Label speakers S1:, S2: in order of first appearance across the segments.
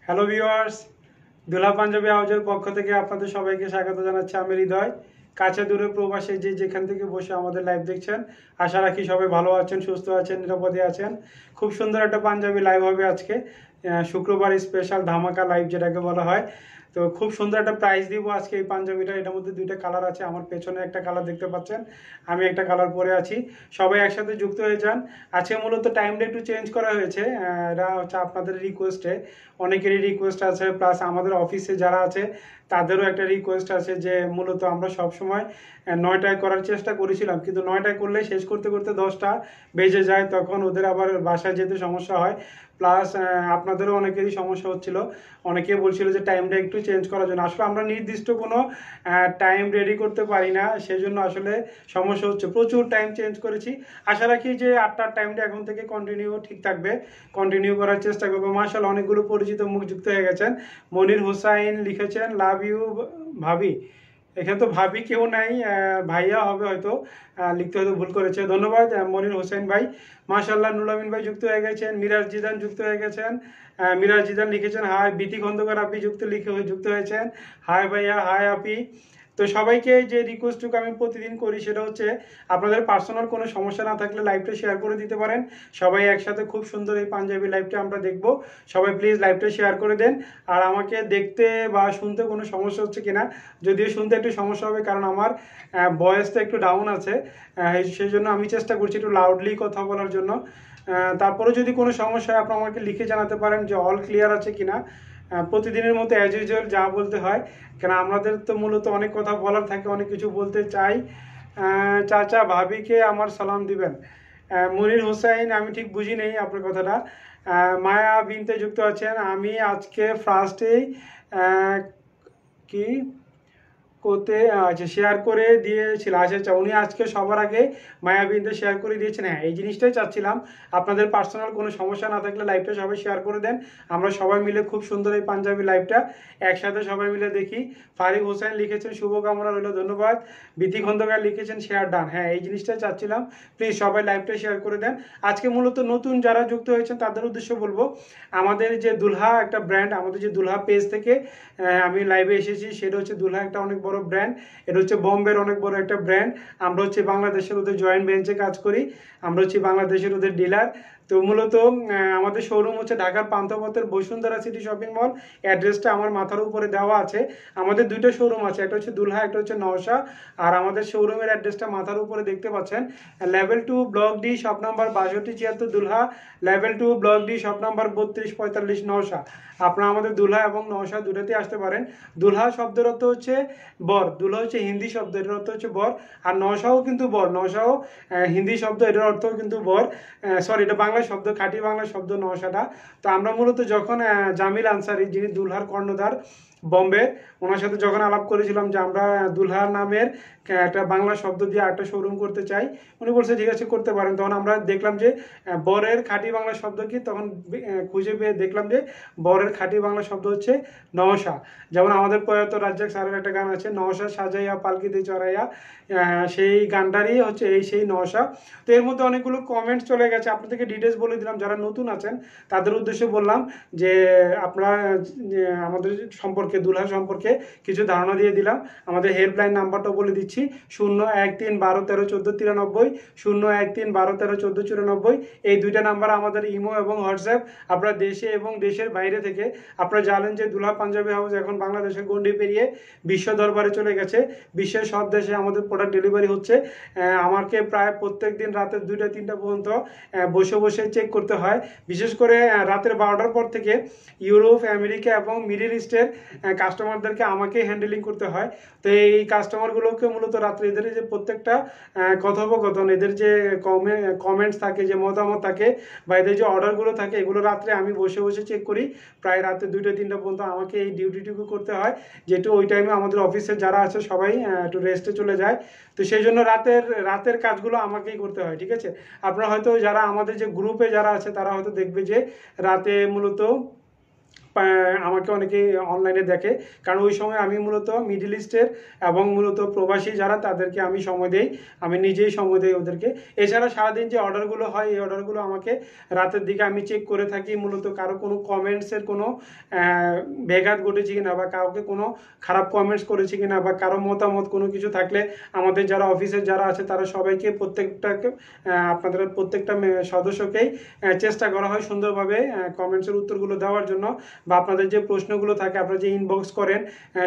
S1: Hello viewers, দুলা পাঞ্জাবি হাউজের পক্ষ থেকে আপনাদের সবাইকে স্বাগত জানাচ্ছি। আমি হৃদয়। কাছে দূরে প্রবাসে যে যেখান থেকে বসে আমাদের লাইভ দেখছেন, আশা রাখি সবাই ভালো আছেন, সুস্থ আছেন, নিরাপদে আছেন। খুব সুন্দর একটা পাঞ্জাবি লাইভ হবে আজকে, শুক্রবার স্পেশাল ধামাকা লাইভ যেটাকে বলা হয়। তো খুব সুন্দর একটা প্রাইস দিব আজকে এই পাঞ্জাবিটা। এটার মধ্যে দুইটা কালার আছে, আমার পেছনে একটা কালার দেখতে পাচ্ছেন, আমি একটা কালার পরে আছি। সবাই একসাথে যুক্ত হয়ে যান। আজকে মূলত টাইমটা একটু চেঞ্জ করা হয়েছে, এটা হচ্ছে আপনাদের রিকোয়েস্টে। অনেকেরই রিকোয়েস্ট আছে, প্লাস আমাদের অফিসে যারা আছে তাদেরও একটা রিকোয়েস্ট আছে যে মূলত আমরা সবসময় 9টায় করার চেষ্টা করেছিলাম, কিন্তু 9টায় করলে শেষ করতে করতে 10টা বেজে যায়, তখন ওদের আবার বাসায় যেতে সমস্যা হয়। প্লাস আপনাদেরও অনেকেরই সমস্যা হচ্ছিল, অনেকে বলছিল যে টাইমটা একটু চেঞ্জ করার জন্য। আসলে আমরা নির্দিষ্ট কোনো টাইম রেডি করতে পারি না, সেজন্য আসলে সমস্যা হচ্ছে। প্রচুর টাইম চেঞ্জ করেছি, আশা রাখি যে 8টার টাইমটা এখন থেকে কন্টিনিউ ঠিক থাকবে, কন্টিনিউ করার চেষ্টা করবো। মাশাআল্লাহ, অনেকগুলো পরিচিত মুখ যুক্ত হয়ে গেছেন। মনির হোসাইন লিখেছেন লাভ ইউ ভাবি। এখানে তো ভাবি কেউ নাই, ভাইয়া হবে হয়তো, লিখতে হয়তো ভুল করেছে। ধন্যবাদ মনির হোসেন ভাই। মাশাআল্লাহ, নুলামিন ভাই যুক্ত হয়ে গেছেন, মিরাজ জিদান যুক্ত হয়ে গেছেন। মিরাজ জিদান লিখেছেন হাই। বিতি খন্দকার আপনি যুক্ত হয়েছেন। হাই ভাইয়া, হাই আপি। তো সবাইকে যে রিকোয়েস্টটুকু আমি প্রতিদিন করি সেটা হচ্ছে, আপনাদের পার্সোনাল কোনো সমস্যা না থাকলে লাইভটা শেয়ার করে দিতে পারেন। সবাই একসাথে খুব সুন্দর এই পাঞ্জাবি লাইভটা আমরা দেখব। সবাই প্লিজ লাইভটা শেয়ার করে দেন। আর আমাকে দেখতে বা শুনতে কোনো সমস্যা হচ্ছে কিনা, যদিও শুনতে একটু সমস্যা হবে কারণ আমার ভয়েসটা একটু ডাউন আছে, সেই জন্য আমি চেষ্টা করছি একটু লাউডলি কথা বলার জন্য। তারপরে যদি কোনো সমস্যা হয় আপনি আমাকে লিখে জানাতে পারেন যে অল ক্লিয়ার আছে কিনা। প্রতিদিনের মতো অ্যাজ ইউজুয়াল যা বলতে হয়, কেন আমাদের তো মূলত অনেক কথা বলার থাকে, অনেক কিছু বলতে চাই। চাচা ভাবিকে আমার সালাম দিবেন। মনির হোসাইন, আমি ঠিক বুঝি নেই আপনার কথাটা। মায়া বিনতে যুক্ত আছেন, আমি আজকে ফার্স্টেই কি করতে আচ্ছা শেয়ার করে দিয়েছিল। আচ্ছা আচ্ছা, উনি আজকে সবার আগে মায়াবিনতে শেয়ার করে দিয়েছেন। হ্যাঁ, এই জিনিসটাই চাচ্ছিলাম, আপনাদের পার্সোনাল কোনো সমস্যা না থাকলে লাইভটা সবাই শেয়ার করে দেন। আমরা সবাই মিলে খুব সুন্দর এই পাঞ্জাবি লাইভটা একসাথে সবাই মিলে দেখি। ফারিক হোসেন লিখেছেন শুভকামনা রইল, ধন্যবাদ। বিধি খন্দকার লিখেছেন শেয়ার ডান। হ্যাঁ, এই জিনিসটাই চাচ্ছিলাম, প্লিজ সবাই লাইভটা শেয়ার করে দেন। আজকে মূলত নতুন যারা যুক্ত হয়েছেন তাদের উদ্দেশ্য বলবো, আমাদের যে দুলহা একটা ব্র্যান্ড, আমাদের যে দুলহা পেজ থেকে আমি লাইভে এসেছি, সেটা হচ্ছে দুলহা একটা অনেক বড় ব্র্যান্ড। এটা হচ্ছে বোম্বের অনেক বড় একটা ব্র্যান্ড। আমরা হচ্ছে বাংলাদেশের ওদের জয়েন্ট বেঞ্চে কাজ করি, আমরা হচ্ছে বাংলাদেশের ওদের ডিলার। তো মূলত আমাদের শোরুম হচ্ছে ঢাকার পান্থপথের বসুন্ধরা সিটি শপিং মল। অ্যাড্রেসটা আমার মাথার উপরে দেওয়া আছে। আমাদের দুইটা শোরুম আছে, একটা হচ্ছে দুলহা, একটা হচ্ছে নওশা। আর আমাদের শোরুমের অ্যাড্রেসটা মাথার উপরে দেখতে পাচ্ছেন। Level 2 block D shop number 6276 Dulha, level 2 block D shop number 3245 Nausha. আপনারা আমাদের দুলহা এবং নওশা দুটাতেই আসতে পারেন। দুলহা শব্দের অর্থ হচ্ছে বর, দুলহা হচ্ছে হিন্দি শব্দ, এটার অর্থ হচ্ছে বর। আর নওশাও কিন্তু বর, নওশাও হিন্দি শব্দ, এটার অর্থও কিন্তু বর। সরি, এটা বাংলা শব্দ, খাঁটি বাংলা শব্দ নওশাটা। তো আমরা মূলত যখন জামিল আনসারি, যিনি দুলহার কর্ণধার বম্বে, ওনার সাথে যখন আলাপ করেছিলাম যে আমরা দুলহা নামের একটা বাংলা শব্দ দিয়ে একটা শোরুম করতে চাই, উনি বলছে ঠিক আছে করতে পারেন। তখন আমরা দেখলাম যে বরের খাঁটি বাংলা শব্দ কি, তখন খুঁজে পেয়ে দেখলাম যে বরের খাঁটি বাংলা শব্দ হচ্ছে নওশা। যেমন আমাদের প্রয়াত রাজ্জাক স্যারের একটা গান আছে, নওশা সাজাইয়া পালকিতে চড়াইয়া, সেই গানটারই হচ্ছে সেই নওশা। তো এর মধ্যে অনেকগুলো কমেন্টস চলে গেছে, আপনাদেরকে ডিটেলস বলে দিলাম। যারা নতুন আছেন তাদের উদ্দেশ্যে বললাম যে আপনারা আমাদের সম্পর্কে, দুলহা সম্পর্কে কিছু ধারণা দিয়ে দিলাম। আমাদের হেল্পলাইন নাম্বারটা বলে দিচ্ছি, 01312131493, 01312131494। এই দুইটা নাম্বার আমাদের ইমো এবং হোয়াটসঅ্যাপ। আপনারা দেশে এবং দেশের বাইরে থেকে, আপনারা জানেন যে দুলহা পাঞ্জাবি হাউস এখন বাংলাদেশের গণ্ডি পেরিয়ে বিশ্ব দরবারে চলে গেছে। বিশ্বের সব দেশে আমাদের প্রোডাক্ট ডেলিভারি হচ্ছে। আমাকে প্রায় প্রত্যেক দিন রাতে 2টা-3টা পর্যন্ত বসে বসে চেক করতে হয়। বিশেষ করে রাতের 12টার পর থেকে ইউরোপ, আমেরিকা এবং মিডল ইস্টের কাস্টমারদেরকে আমাকে হ্যান্ডেলিং করতে হয়। তো এই কাস্টমারগুলোকে মূলত রাত্রে এদের যে প্রত্যেকটা কথোপকথন, এদের যে কমেন্টস থাকে, যে মতামত থাকে, বা এদের যে অর্ডারগুলো থাকে, এগুলো রাত্রে আমি বসে বসে চেক করি। প্রায় রাতে 2টা-3টা পর্যন্ত আমাকে এই ডিউটিটুকু করতে হয়, যেহেতু ওই টাইমে আমাদের অফিসে যারা আছে সবাই একটু রেস্টে চলে যায়। তো সেই জন্য রাতের কাজগুলো আমাকেই করতে হয়, ঠিক আছে। আপনারা হয়তো যারা আমাদের যে গ্রুপে যারা আছে তারা হয়তো দেখবে যে রাতে মূলত আমাকে অনেকে অনলাইনে দেখে, কারণ ওই সময় আমি মূলত মিডল ইস্টের এবং মূলত প্রবাসী যারা তাদেরকে আমি সময় দেই, আমি নিজেই সময় দিই ওদেরকে। এছাড়া সারাদিন যে অর্ডারগুলো হয় এই অর্ডারগুলো আমাকে রাতের দিকে আমি চেক করে থাকি, মূলত কারো কোনো কমেন্টসের কোনো ব্যাঘাত ঘটেছে কিনা, বা কাউকে কোনো খারাপ কমেন্টস করেছে কিনা, বা কারো মতামত কোনো কিছু থাকলে আমাদের যারা অফিসের যারা আছে তারা সবাইকে আপনাদের প্রত্যেকটা সদস্যকেই চেষ্টা করা হয় সুন্দরভাবে কমেন্টসের উত্তরগুলো দেওয়ার জন্য, বা আপনাদের যে প্রশ্নগুলো থাকে আপনারা যে ইনবক্স করেন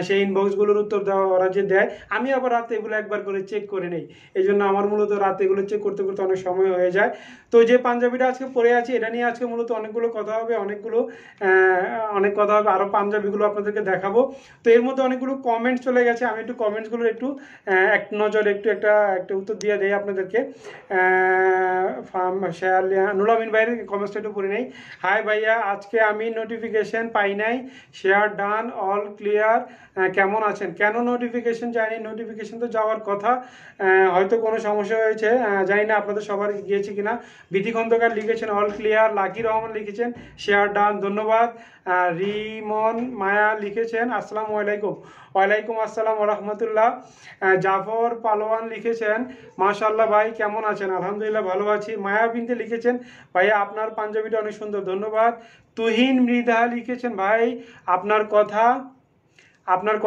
S1: সেই ইনবক্সগুলোর উত্তর দেওয়া ওরা যে দেয়, আমি আবার রাতে এগুলো একবার করে চেক করে নেই। এই জন্য আমার মূলত রাতে এগুলো চেক করতে করতে অনেক সময় হয়ে যায়। তো যে পাঞ্জাবিটা আজকে পরে আছি এটা নিয়ে আজকে মূলত অনেকগুলো কথা হবে, অনেক কথা হবে, আরও পাঞ্জাবিগুলো আপনাদেরকে দেখাবো। তো এর মধ্যে অনেকগুলো কমেন্টস চলে গেছে, আমি একটু কমেন্টসগুলো একটু এক নজর একটা উত্তর দিয়ে দেই আপনাদেরকে। নুরামিন ভাইয়ের কমেন্টসটা একটু পড়ে নেই। হাই ভাইয়া, আজকে আমি নোটিফিকেশন পাই নাই, শেয়ার ডান অল ক্লিয়ার, কেমন আছেন? কেন নোটিফিকেশন যায়নি? নোটিফিকেশন তো যাওয়ার কথা, হয়তো কোনো সমস্যা হয়েছে, জানি না আপনাদের সবার গিয়েছে কিনা। বিধি খন্দকার লিখেছেন অল ক্লিয়ার, লাকি রহমান লিখেছেন শেয়ার ডান, ধন্যবাদ। রিমন মায়া লিখেছেন আসসালামু আলাইকুম। ওয়ালাইকুম আসসালাম রহমতুল্লাহ। জাফর পালোয়ান লিখেছেন মাশাআল্লাহ ভাই কেমন আছেন? আলহামদুলিল্লাহ ভালো আছি। মায়া বিনতে লিখেছেন ভাইয়া আপনার পাঞ্জাবিটা অনেক সুন্দর, ধন্যবাদ। তুহিন মৃধা লিখেছেন ভাই আপনার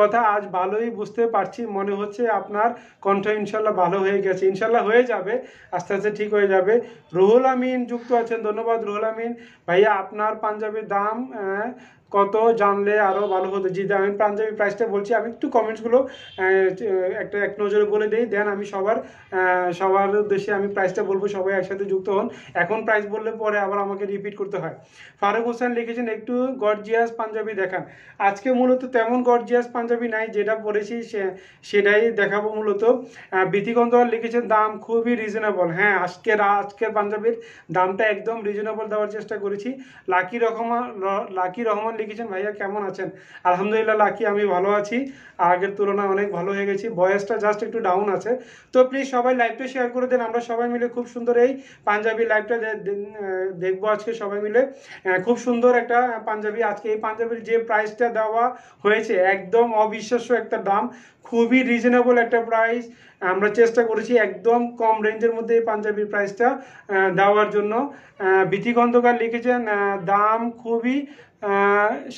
S1: কথা আজ ভালোই বুঝতে পারছি, মনে হচ্ছে আপনার কণ্ঠ ইনশাল্লাহ ভালো হয়ে গেছে। ইনশাল্লাহ হয়ে যাবে, আস্তে আস্তে ঠিক হয়ে যাবে। রুহুল আমিন যুক্ত আছেন, ধন্যবাদ রুহুল আমিন। ভাইয়া আপনার পাঞ্জাবির দাম কত জানলে আরও ভালো হতো। জি, আমি পাঞ্জাবি প্রাইসটা বলছি, আমি একটু কমেন্টসগুলো এক নজরে বলে দিই, দেন আমি সবার উদ্দেশ্যে আমি প্রাইসটা বলবো, সবাই একসাথে যুক্ত হন। এখন প্রাইস বললে পরে আবার আমাকে রিপিট করতে হয়। ফারুক হোসেন লিখেছেন একটু গর্জিয়াস পাঞ্জাবি দেখান। আজকে মূলত তেমন গর্জিয়াস পাঞ্জাবি নাই, যেটা পরেছি সেটাই দেখাবো মূলত। বিধিগন্ধওয়াল লিখেছেন দাম খুবই রিজনেবল। হ্যাঁ, আজকের পাঞ্জাবির দামটা একদম রিজনেবল দেওয়ার চেষ্টা করেছি। লাকি রহমান লিখেছেন ভাইয়া কেমন আছেন? আলহামদুলিল্লাহ লাকি, আমি ভালো আছি, আগের তুলনায় অনেক ভালো হয়ে গেছি। ভয়েসটা জাস্ট একটু ডাউন আছে, তো প্লিজ সবাই লাইভটা শেয়ার করে দেন, আমরা সবাই মিলে খুব সুন্দর এই পাঞ্জাবি লাইভটা দেখবো আজকে সবাই মিলে। খুব সুন্দর একটা পাঞ্জাবি। আজকে এই পাঞ্জাবির যে প্রাইসটা দেওয়া হয়েছে একদম অবিশ্বাস্য একটা দাম, খুবই রিজনেবল একটা প্রাইস। আমরা চেষ্টা করেছি একদম কম রেঞ্জের মধ্যে এই পাঞ্জাবির প্রাইসটা দেওয়ার জন্য। বিথি খন্দকার লিখেছেন দাম খুবই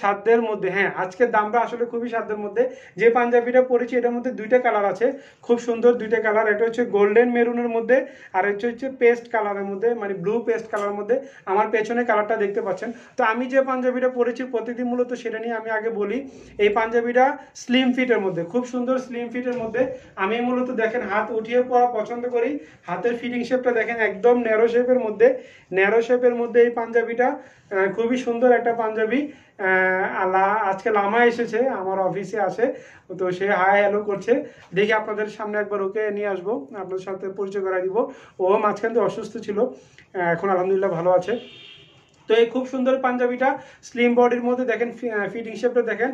S1: সাধ্যের মধ্যে। হ্যাঁ, আজকের দামটা আসলে খুবই সাধ্যের মধ্যে। যে পাঞ্জাবিটা পরেছি এটার মধ্যে দুইটা কালার আছে, খুব সুন্দর দুইটা কালার। এটা হচ্ছে গোল্ডেন মেরুনের মধ্যে, আর এটা হচ্ছে পেস্ট কালারের মধ্যে, মানে ব্লু পেস্ট কালারের মধ্যে। আমার পেছনে কালারটা দেখতে পাচ্ছেন। তো আমি যে পাঞ্জাবিটা পরেছি প্রতিদিন মূলত সেটা নিয়ে আমি আগে বলি। এই পাঞ্জাবিটা স্লিম ফিটের মধ্যে, খুব সুন্দর স্লিম ফিটের মধ্যে। আমি মূলত দেখেন হাত উঠিয়ে পরা পছন্দ করি। হাতের ফিটিং শেপটা দেখেন একদম ন্যারো শেপের মধ্যে এই পাঞ্জাবিটা খুবই সুন্দর একটা পাঞ্জাবি। আজকে লামা এসেছে আমার অফিসে আছে, তো সে হাই হ্যালো করছে। দেখি আপনাদের সামনে একবার ওকে নিয়ে আসবো, আপনাদের সাথে পরিচয় করাই দিব। ও মাঝখান থেকে অসুস্থ ছিল, এখন আলহামদুলিল্লাহ ভালো আছে। তো এই খুব সুন্দর পাঞ্জাবিটা স্লিম বডির মধ্যে দেখেন, ফিটিং শেপটা দেখেন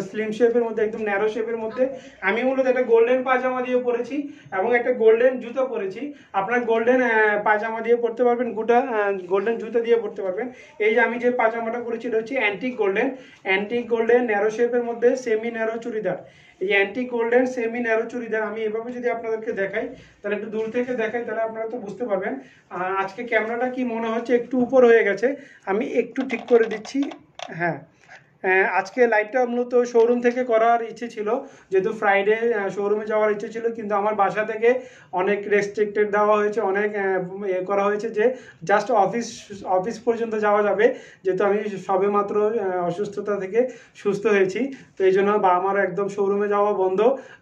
S1: স্লিম শেপের মধ্যে, একদম ন্যারো শেপের মধ্যে। আমি মূলত একটা গোল্ডেন পায়জামা দিয়ে পরেছি এবং একটা গোল্ডেন জুতো পরেছি। আপনার গোল্ডেন পায়জামা দিয়ে পরতে পারবেন, গোল্ডেন জুতো দিয়ে পরতে পারবেন। এই যে আমি যে পায়জামাটা পরেছি এটা হচ্ছে অ্যান্টিক গোল্ডেন ন্যারো শেপের মধ্যে সেমি ন্যারো চুড়িদার। এই antique golden semi narrow churidar আমি এভাবে যদি আপনাদেরকে দেখাই, তাহলে একটু দূর থেকে দেখাই, তাহলে আপনারা তো বুঝতে পারবেন। আজকে ক্যামেরাটা কি মনে হচ্ছে একটু উপর হয়ে গেছে, আমি একটু ঠিক করে দিচ্ছি। হ্যাঁ, আজকে লাইভটা মূলত শোরুম থেকে করার ইচ্ছে ছিল, যেহেতু ফ্রাইডে শোরুমে যাওয়ার ইচ্ছে ছিল, কিন্তু আমার বাসা থেকে অনেক রেস্ট্রিক্টেড দেওয়া হয়েছে, অনেক করা হয়েছে যে জাস্ট অফিস পর্যন্ত যাওয়া যাবে, যেহেতু আমি সবেমাত্র অসুস্থতা থেকে সুস্থ হয়েছি। তো এই জন্য আমার একদম শোরুমে যাওয়া বন্ধ।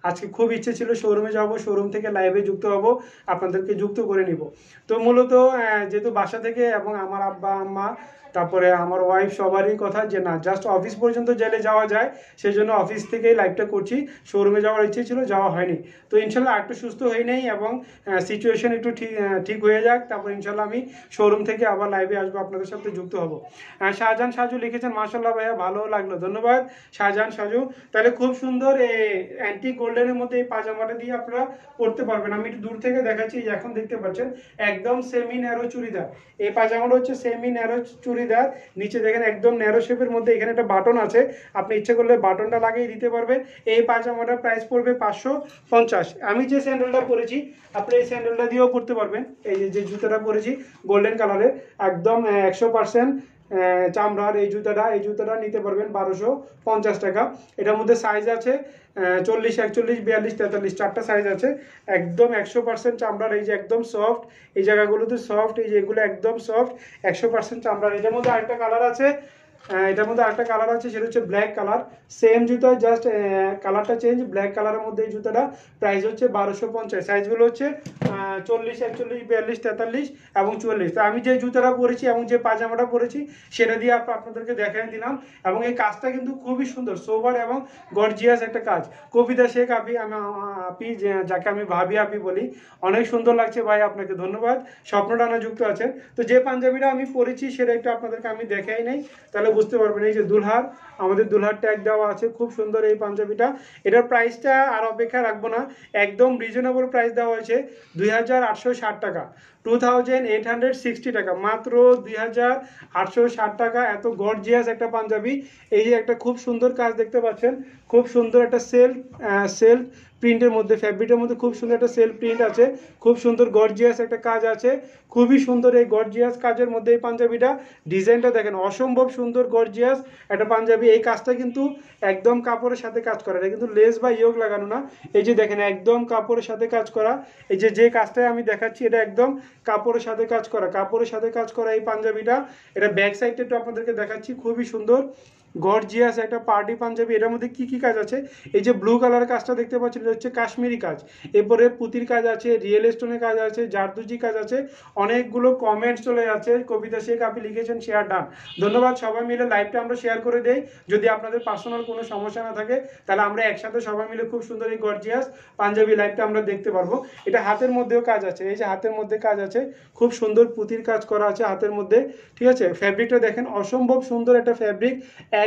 S1: আজকে খুব ইচ্ছে ছিল শোরুমে যাব, শোরুম থেকে লাইভে যুক্ত হব, আপনাদেরকে যুক্ত করে নিব। তো মূলত যেহেতু বাসা থেকে এবং আমার আব্বা আম্মা তারপরে আমার ওয়াইফ সবারই কথা যে না, জাস্ট অফিস পর্যন্ত গেলে যাওয়া যায়, সেই জন্য অফিস থেকেই লাইভটা করছি। শোরুমে যাওয়ার ইচ্ছে ছিল, যাওয়া হয়নি। তো ইনশাল্লাহ একটু সুস্থ হয়ে নেই এবং সিচুয়েশন একটু ঠিক হয়ে যাক, তারপর ইনশাল্লাহ আমি শোরুম থেকে আবার লাইভে আসবো, আপনাদের সাথে যুক্ত হব। শাহজাহান সাজু লিখেছেন মাশাআল্লাহ ভাইয়া ভালো লাগলো, ধন্যবাদ শাহজাহান সাজু। তাহলে খুব সুন্দর অ্যান্টিক গোল্ডেনের মধ্যে এই পাজামাটা দিয়ে আপনারা পরতে পারবেন। আমি একটু দূর থেকে দেখাচ্ছি, এখন দেখতে পাচ্ছেন একদম সেমি ন্যারো চুড়িদার। এই পাজামাটা হচ্ছে সেমি ন্যারো চুড়িদার। চুড়িদার, নিচে দেখেন একদম ন্যারো শেপের মধ্যে এখানে একটা বাটন আছে, আপনি ইচ্ছে করলে বাটনটা লাগিয়ে দিতে পারবেন। এই পায়জামাটার প্রাইস পড়বে 550। আমি যে স্যান্ডেলটা পরেছি আপনি এই স্যান্ডেলটা দিয়েও পরতে পারবেন। এই যে জুতোটা পরেছি গোল্ডেন কালারের, একদম 100% চামড়ার এই জুতাটা নিতে পারবেন 1250 টাকা। এটার মধ্যে সাইজ আছে 40, 41, 42, 43, 4টা সাইজ আছে। একদম 100% চামড়ার, এই যে একদম সফট, এই জায়গাগুলোতে সফট, এই যে এগুলো একদম সফট, 100% চামড়ার। এটার মধ্যে আরেকটা কালার আছে, সেটা হচ্ছে ব্ল্যাক কালার। সেম জুতো, জাস্ট কালারটা চেঞ্জ, ব্ল্যাক কালারের মধ্যে এই জুতোটা প্রাইস হচ্ছে 1250। সাইজগুলো হচ্ছে 40, 41, 42, 43 এবং 44। তো আমি যে জুতোটা পরেছি এবং যে পাজামাটা পরেছি সেটা দিয়ে আপনাদেরকে দেখাই দিলাম। এবং এই কাজটা কিন্তু খুবই সুন্দর, সোবার এবং গর্জিয়াস একটা কাজ। কবিতা শেখ আপি, আপি যাকে আমি ভাবি আপি বলি, অনেক সুন্দর লাগছে ভাই, আপনাকে ধন্যবাদ। স্বপ্নটানা যুক্ত আছে। তো যে পাঞ্জাবিটা আমি পরেছি সেটা একটু আপনাদেরকে আমি দেখাই নাই, তাহলে বুঝতে পারবেন। এই যে দুলহার, আমাদের দুলহার ট্যাগ দেওয়া আছে, খুব সুন্দর এই পাঞ্জাবিটা। এটার প্রাইসটা আর অপেক্ষা রাখবো না, একদম রিজনেবল প্রাইস দেওয়া হয়েছে 2860 টাকা, 2860 টাকা, মাত্র 2860 টাকা। এত গর্জিয়াস একটা পাঞ্জাবি। এই যে একটা খুব সুন্দর কাজ দেখতে পাচ্ছেন, খুব সুন্দর একটা সেলফ প্রিন্টের মধ্যে, ফ্যাব্রিকের মধ্যে খুব সুন্দর একটা সেলফ প্রিন্ট আছে, খুব সুন্দর গর্জিয়াস একটা কাজ আছে, খুবই সুন্দর। এই গর্জিয়াস কাজের মধ্যে এই পাঞ্জাবিটা ডিজাইনটা দেখেন, অসম্ভব সুন্দর গর্জিয়াস একটা পাঞ্জাবি। এই কাজটা কিন্তু একদম কাপড়ের সাথে কাজ করা, এটা কিন্তু লেস বা ইয়োগ লাগানো না। এই যে দেখেন একদম কাপড়ের সাথে কাজ করা, এই যে কাজটাই আমি দেখাচ্ছি এটা একদম কাপড়ের সাথে কাজ করা এই পাঞ্জাবিটা। এটা ব্যাক সাইডটা একটু আপনাদেরকে দেখাচ্ছি, খুবই সুন্দর গর্জিয়াস একটা পার্টি পাঞ্জাবি। এটার মধ্যে কি কি কাজ আছে, এই যে ব্লু কালারের কাজটা দেখতে পাচ্ছেন, এটা হচ্ছে কাশ্মীরি কাজ। এরপরে পুতির কাজ আছে, রিয়েল স্টোনের কাজ আছে, জারদুজি কাজ আছে। অনেকগুলো কমেন্টস চলে যাচ্ছে, কবিতা শেখ আপনি লিখেছেন শেয়ার ডান, ধন্যবাদ। সবাই মিলে লাইভটা আমরা শেয়ার করে দেই, যদি আপনাদের পার্সোনাল কোনো সমস্যা না থাকে তাহলে আমরা একসাথে সবাই মিলে খুব সুন্দর এই গর্জিয়াস পাঞ্জাবি লাইভটা আমরা দেখতে পারবো। এটা হাতের মধ্যেও কাজ আছে, এই যে হাতের মধ্যে কাজ আছে, খুব সুন্দর পুতির কাজ করা আছে হাতের মধ্যে, ঠিক আছে। ফ্যাব্রিকটা দেখেন, অসম্ভব সুন্দর একটা ফ্যাব্রিক,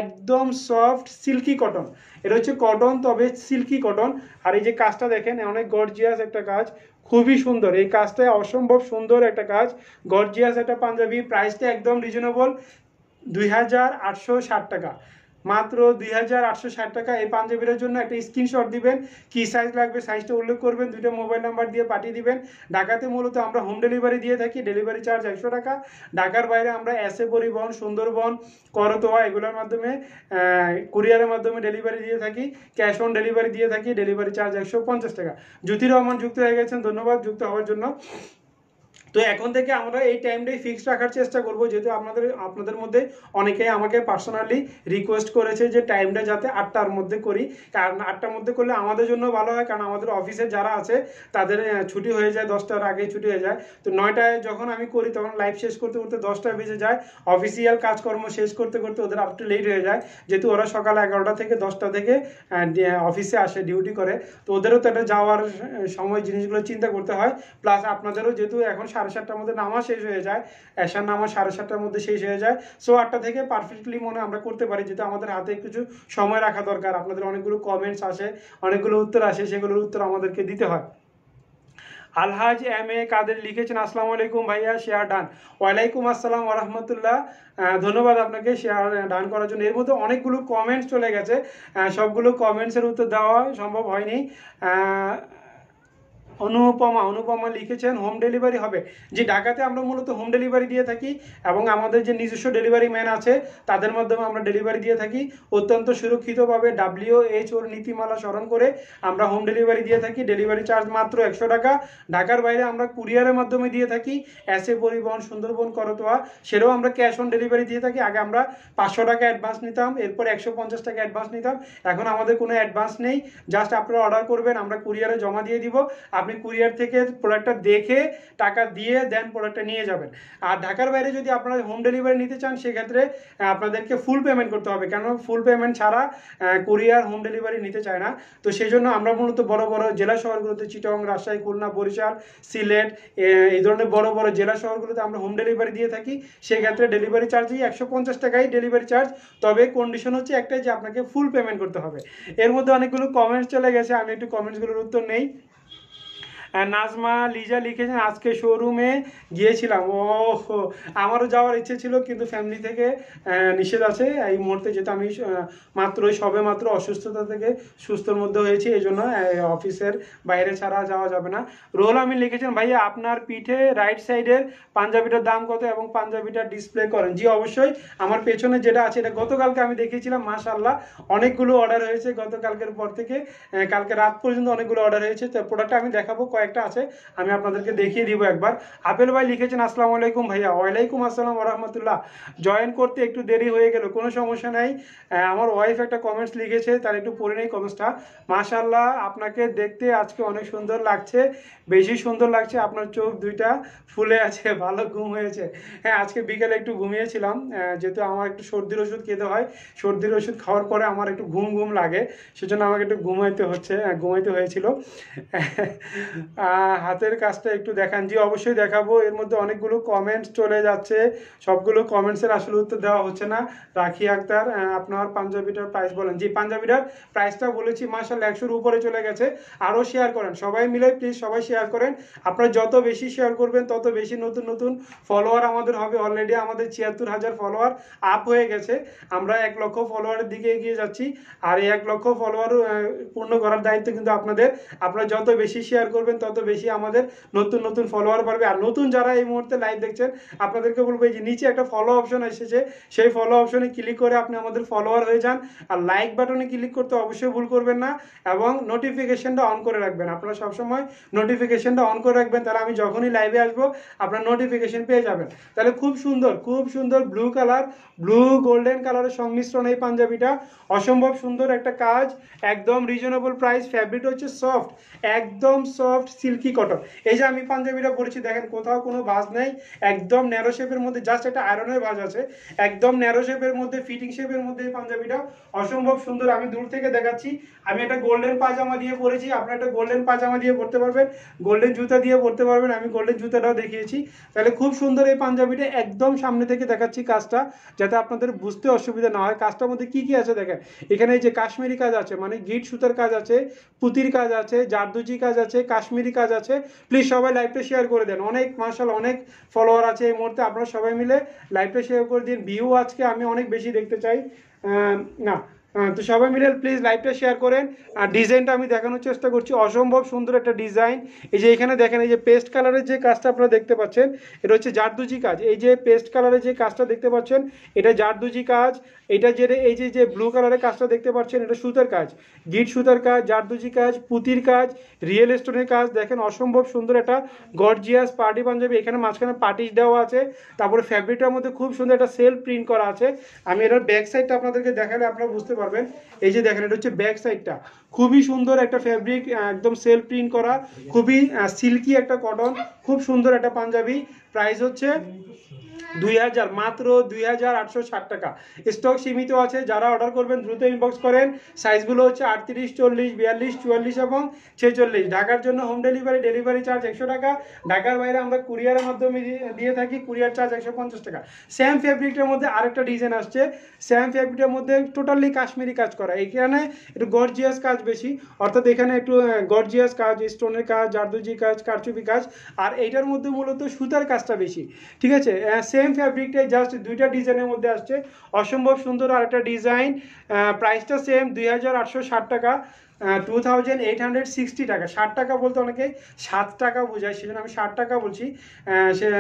S1: একদম সফট সিল্কি কটন। এটা হচ্ছে কটন, তবে সিল্কি কটন। আর এই যে কাজটা দেখেন, অনেক গর্জিয়াস একটা কাজ, খুবই সুন্দর। এই কাজটা অসম্ভব সুন্দর একটা কাজ, গর্জিয়াস একটা পাঞ্জাবি। প্রাইসটা একদম রিজনেবল, 2860 টাকা, মাত্র 2860 টাকা। এই পাঞ্জাবির জন্য একটা স্ক্রিনশট দিবেন, কি সাইজ লাগবে সাইজটা উল্লেখ করবেন, 2টা মোবাইল নাম্বার দিয়ে পাঠিয়ে দিবেন। ঢাকাতে মূলত আমরা হোম ডেলিভারি দিয়ে থাকি, ডেলিভারি চার্জ 100 টাকা। ঢাকার বাইরে আমরা এসএ পরিবহন, সুন্দরবন, করতোয়া এগুলোর মাধ্যমে কুরিয়ারের মাধ্যমে ডেলিভারি দিয়ে থাকি, ক্যাশ অন ডেলিভারি দিয়ে থাকি, ডেলিভারি চার্জ 150 টাকা। জ্যোতি রহমান যুক্ত হয়ে গেছেন, ধন্যবাদ যুক্ত হওয়ার জন্য। তো এখন থেকে আমরা এই টাইমটাই ফিক্সড রাখার চেষ্টা করব, যেহেতু আপনাদের মধ্যে অনেকেই আমাকে পার্সোনালি রিকোয়েস্ট করেছে যে টাইমটা যাতে 8টার মধ্যে করি, কারণ 8টার মধ্যে করলে আমাদের জন্য ভালো হয়, কারণ আমাদের অফিসে যারা আছে তাদের ছুটি হয়ে যায়, 10টার আগেই ছুটি হয়ে যায়। তো 9টায় যখন আমি করি তখন লাইভ শেষ করতে করতে 10টা বেজে যায়, অফিসিয়াল কাজকর্ম শেষ করতে করতে ওদের একটু লেট হয়ে যায়, যেহেতু ওরা সকাল 11টা থেকে 10টা থেকে অফিসে আসে, ডিউটি করে। তো ওদেরও তো একটা যাওয়ার সময় জিনিসগুলো চিন্তা করতে হয়, প্লাস আপনাদেরও যেহেতু এখন 7:30টার মধ্যে নামাজ শেষ হয়ে যায়, এশার নামাজ 7:30টার মধ্যে শেষ হয়ে যায়। সো 8টা থেকে পারফেক্টলি আমরা করতে পারি, যেহেতু আমাদের হাতে কিছু সময় রাখা দরকার। আপনাদের অনেকগুলো কমেন্টস আসে, অনেকগুলো উত্তর আসে, সেগুলোর উত্তর আমাদেরকে দিতে হয়। আলহাজ এম এ কাদের লিখেছেন, আসসালামু আলাইকুম ভাইয়া, শেয়ার ডান। ওয়ালাইকুম আসসালাম ওয়া রাহমাতুল্লাহ, ধন্যবাদ আপনাকে শেয়ার ডান করার জন্য। এর মধ্যে অনেকগুলো কমেন্টস চলে গেছে, সবগুলো কমেন্টসের উত্তর দেওয়া সম্ভব হয়নি। অনুপমা লিখেছেন হোম ডেলিভারি হবে। যে ঢাকাতে আমরা মূলত হোম ডেলিভারি দিয়ে থাকি, এবং আমাদের যে নিজস্ব ডেলিভারি ম্যান আছে তাদের মাধ্যমে আমরা ডেলিভারি দিয়ে থাকি, অত্যন্ত সুরক্ষিতভাবে WHO ওর নীতিমালা স্মরণ করে আমরা হোম ডেলিভারি দিয়ে থাকি। ডেলিভারি চার্জ মাত্র 100 টাকা। ঢাকার বাইরে আমরা কুরিয়ারের মাধ্যমে দিয়ে থাকি, এসএ পরিবহন, সুন্দরবন, করতোয়া, সেটাও আমরা ক্যাশ অন ডেলিভারি দিয়ে থাকি। আগে আমরা 500 টাকা অ্যাডভান্স নিতাম, এরপর 150 টাকা অ্যাডভান্স নিতাম, এখন আমাদের কোনো অ্যাডভান্স নেই। জাস্ট আপনারা অর্ডার করবেন, আমরা কুরিয়ারে জমা দিয়ে দিব, আপনি কুরিয়ার থেকে প্রোডাক্টটা দেখে টাকা দিয়ে দেন প্রোডাক্টটা নিয়ে যাবেন। আর ঢাকার বাইরে যদি আপনারা হোম ডেলিভারি নিতে চান সেক্ষেত্রে আপনাদেরকে ফুল পেমেন্ট করতে হবে, কেন ফুল পেমেন্ট ছাড়া কুরিয়ার হোম ডেলিভারি নিতে চায় না। তো সেই জন্য আমরা মূলত বড় বড় জেলা শহরগুলোতে, চিটং, রাজশাহী, খুলনা, বরিশাল, সিলেট, এই ধরনের বড় বড় জেলা শহরগুলোতে আমরা হোম ডেলিভারি দিয়ে থাকি। সেক্ষেত্রে ডেলিভারি চার্জই 150 টাকাই ডেলিভারি চার্জ, তবে কন্ডিশন হচ্ছে একটাই, যে আপনাকে ফুল পেমেন্ট করতে হবে। এর মধ্যে অনেকগুলো কমেন্টস চলে গেছে, আমি একটু কমেন্টসগুলোর উত্তর নেই। নাজমা লিজা লিখেছেন আজকে শোরুমে গিয়েছিলাম। ও আমারও যাওয়ার ইচ্ছে ছিল কিন্তু ফ্যামিলি থেকে নিষেধ আছে এই মুহূর্তে, যেহেতু আমি মাত্রই সবে মাত্র অসুস্থতা থেকে সুস্থর মধ্যে হয়েছি, এই জন্য অফিসের বাইরে ছাড়া যাওয়া যাবে না। রোল আমি লিখেছেন ভাইয়া আপনার পিঠে রাইট সাইডের পাঞ্জাবিটার দাম কত এবং পাঞ্জাবিটা ডিসপ্লে করেন। জি অবশ্যই, আমার পেছনে যেটা আছে এটা গতকালকে আমি দেখিয়েছিলাম, মাশাআল্লাহ অনেকগুলো অর্ডার হয়েছে গতকালকের পর থেকে, কালকে রাত পর্যন্ত অনেকগুলো অর্ডার হয়েছে। তো প্রোডাক্টটা আমি দেখাবো, কয়েকটা আছে আমি আপনাদেরকে দেখিয়ে দিব একবার। আপেল ভাই লিখেছেন আসসালামু আলাইকুম ভাইয়া। ওয়ালাইকুম আসসালাম ওয়া রাহমাতুল্লাহ। জয়েন করতে একটু দেরি হয়ে গেল, কোনো সমস্যা নাই। আমার ওয়াইফ একটা কমেন্টস লিখেছে, তার একটু পড়ে নেই কমেন্টসটা। মাশাআল্লাহ আপনাকে দেখতে আজকে অনেক সুন্দর লাগছে, বেশি সুন্দর লাগছে, আপনার চোখ দুইটা ফুলে আছে, ভালো ঘুম হয়েছে। হ্যাঁ আজকে বিকেলে একটু ঘুমিয়েছিলাম, যেহেতু আমার একটু সর্দির ওষুধ খেতে হয়, সর্দির ওষুধ খাওয়ার পরে আমার একটু ঘুম ঘুম লাগে, সেজন্য আমাকে একটু ঘুমাইতে হয়েছিল। হাতের কাজটা একটু দেখান। জি অবশ্যই দেখাবো, এর মধ্যে অনেকগুলো কমেন্টস চলে যাচ্ছে, সবগুলো কমেন্টসের আসলে উত্তর দেওয়া হচ্ছে না। রাখি আক্তার আপনার পাঞ্জাবিটার প্রাইস বলেন। জি পাঞ্জাবিটার প্রাইসটা বলেছি, মাশাআল্লাহ 100-র উপরে চলে গেছে। আরও শেয়ার করেন, সবাই মিলে প্লিজ সবাই শেয়ার করেন। আপনারা যত বেশি শেয়ার করবেন তত বেশি নতুন নতুন ফলোয়ার আমাদের হবে। অলরেডি আমাদের ৭৬,০০০ ফলোয়ার আপ হয়ে গেছে, আমরা 1 লক্ষ ফলোয়ারের দিকে এগিয়ে যাচ্ছি। আর এই 1 লক্ষ ফলোয়ার পূর্ণ করার দায়িত্ব কিন্তু আপনাদের। আপনারা যত বেশি শেয়ার করবেন তত বেশি আমাদের নতুন নতুন ফলোয়ার বাড়বে। আর নতুন যারা এই মুহূর্তে লাইভ দেখছেন আপনাদেরকে বলবো, এই যে নিচে একটা ফলো অপশন এসেছে, সেই ফলো অপশনে ক্লিক করে আপনি আমাদের ফলোয়ার হয়ে যান। আর লাইক বাটনে ক্লিক করতে অবশ্যই ভুল করবেন না, এবং নোটিফিকেশনটা অন করে রাখবেন। আপনারা সবসময় নোটিফিকেশনটা অন করে রাখবেন, তাহলে আমি যখনই লাইভে আসবো আপনার নোটিফিকেশন পেয়ে যাবেন। তাহলে খুব সুন্দর ব্লু কালার, ব্লু গোল্ডেন কালারের সংমিশ্রণ এই পাঞ্জাবিটা, অসম্ভব সুন্দর একটা কাজ, একদম রিজনেবল প্রাইস। ফ্যাব্রিক হচ্ছে সফট, একদম সফট সিল্কি কটন। এই যে আমি পাঞ্জাবিটা পরেছি দেখেন, কোথাও কোনো ভাঁজ নেই, একদম ন্যারো শেপের মধ্যে, জাস্ট একটা আয়রনের ভাঁজ আছে, একদম ন্যারো শেপের মধ্যে, ফিটিং শেপের মধ্যে এই পাঞ্জাবিটা অসম্ভব সুন্দর। আমি দূর থেকে দেখাচ্ছি, আমি একটা গোল্ডেন পাজামা দিয়ে পরেছি, আপনারা একটা গোল্ডেন পাজামা দিয়ে পরতে পারবেন, গোল্ডেন জুতা দিয়ে পরতে পারবেন, আমি গোল্ডেন জুতাটাও দেখিয়েছি। তাহলে খুব সুন্দর এই পাঞ্জাবিটা, একদম সামনে থেকে দেখাচ্ছি কাজটা, যাতে আপনাদের বুঝতে অসুবিধা না হয়। কাজটার মধ্যে কি কি আছে দেখেন, এখানে এই যে কাশ্মীরি কাজ আছে, মানে গিট সুতার কাজ আছে, পুতির কাজ আছে, জারদুজি কাজ আছে, কাশ্মীরি কাজ আছে। প্লিজ সবাই লাইভটা শেয়ার করে দেন, অনেক মাশাআল্লাহ অনেক ফলোয়ার আছে এই মুহূর্তে, আপনারা সবাই মিলে লাইভটা শেয়ার করে দিন। ভিউ আজকে আমি অনেক বেশি দেখতে চাই না, তো সবাই মিলে প্লিজ লাইভটা শেয়ার করেন। আর ডিজাইনটা আমি দেখানোর চেষ্টা করছি, অসম্ভব সুন্দর একটা ডিজাইন। এই যে এখানে দেখেন, এই যে পেস্ট কালারের যে কাজটা আপনারা দেখতে পাচ্ছেন, এটা হচ্ছে জারদুজি কাজ। এই যে পেস্ট কালারের যে কাজটা দেখতে পাচ্ছেন, এটা জারদুজি কাজ। এটা যে এই যে ব্লু কালারের কাজটা দেখতে পাচ্ছেন, এটা সুতার কাজ, গিট সুতার কাজ, জারদুজি কাজ, পুতির কাজ, রিয়েল স্টোনের কাজ। দেখেন অসম্ভব সুন্দর একটা গর্জিয়াস পার্টি পাঞ্জাবি, এখানে মাঝখানে পার্টিশ দেওয়া আছে। তারপরে ফ্যাব্রিকটার মধ্যে খুব সুন্দর একটা সেলফ প্রিন্ট করা আছে। আমি এটার ব্যাক সাইডটা আপনাদেরকে দেখালে আপনারা বুঝতে পারবেন। এই যে দেখেন, এটা হচ্ছে ব্যাক সাইডটা, খুবই সুন্দর একটা ফ্যাব্রিক, একদম সেলফ প্রিন্ট করা, খুবই সিল্কি একটা কটন, খুব সুন্দর একটা পাঞ্জাবি। প্রাইস হচ্ছে 2000, মাত্র 2860 টাকা। স্টক সীমিত আছে, যারা অর্ডার করবেন দ্রুত ইনবক্স করেন। সাইজগুলো হচ্ছে 38, 40, 42, 44 এবং 46। ঢাকার জন্য হোম ডেলিভারি চার্জ 100 টাকা। ঢাকার বাইরে আমরা কুরিয়ারের মাধ্যমে দিয়ে থাকি, কুরিয়ার চার্জ 150 টাকা। সেম ফ্যাব্রিকের মধ্যে আরেকটা ডিজাইন আসছে, সেম ফ্যাব্রিকের মধ্যে টোটালি কাশ্মীরি কাজ করা, এখানে একটু গর্জিয়াস কাজ বেশি, অর্থাৎ এখানে একটু গর্জিয়াস কাজ, স্টোনের কাজ, জারদুজি কাজ, কারচুপি কাজ। আর এইটার মধ্যে মূলত সুতার কাজটা বেশি, ঠিক আছে। সেম ফ্যাব্রিকটাই জাস্ট দুইটা ডিজাইনের মধ্যে আসছে, অসম্ভব সুন্দর আর একটা ডিজাইন। প্রাইসটা সেম 2860 টাকা, 2860 টাকা। 60 টাকা বলতে অনেকে 7 টাকা বোঝায়, সেজন্য আমি 60 টাকা বলছি।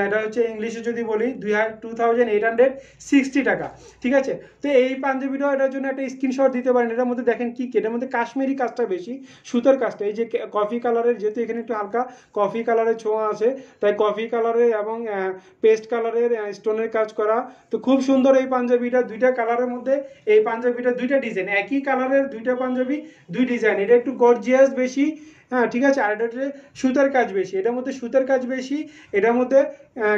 S1: এটা হচ্ছে ইংলিশে যদি বলি 2860 টাকা, ঠিক আছে। তো এই পাঞ্জাবিটাও এটার জন্য একটা স্ক্রিনশট দিতে পারেন। এটার মধ্যে দেখেন কি, এটার মধ্যে কাশ্মীরি কাজটা বেশি, সুতার কাজটা। এই যে কফি কালারের, যেহেতু এখানে একটু হালকা কফি কালারের ছোঁয়া আছে, তাই কফি কালারের এবং পেস্ট কালারের স্টোনের কাজ করা। তো খুব সুন্দর এই পাঞ্জাবিটা, দুইটা কালারের মধ্যে এই পাঞ্জাবিটা, দুইটা ডিজাইন, একই কালারের দুইটা পাঞ্জাবি, দুই ডিজাইন। এটা একটু গর্জিয়াস বেশি, হ্যাঁ ঠিক আছে। আর এটা হচ্ছে সুতার কাজ বেশি, এটার মধ্যে সুতার কাজ বেশি, এটার মধ্যে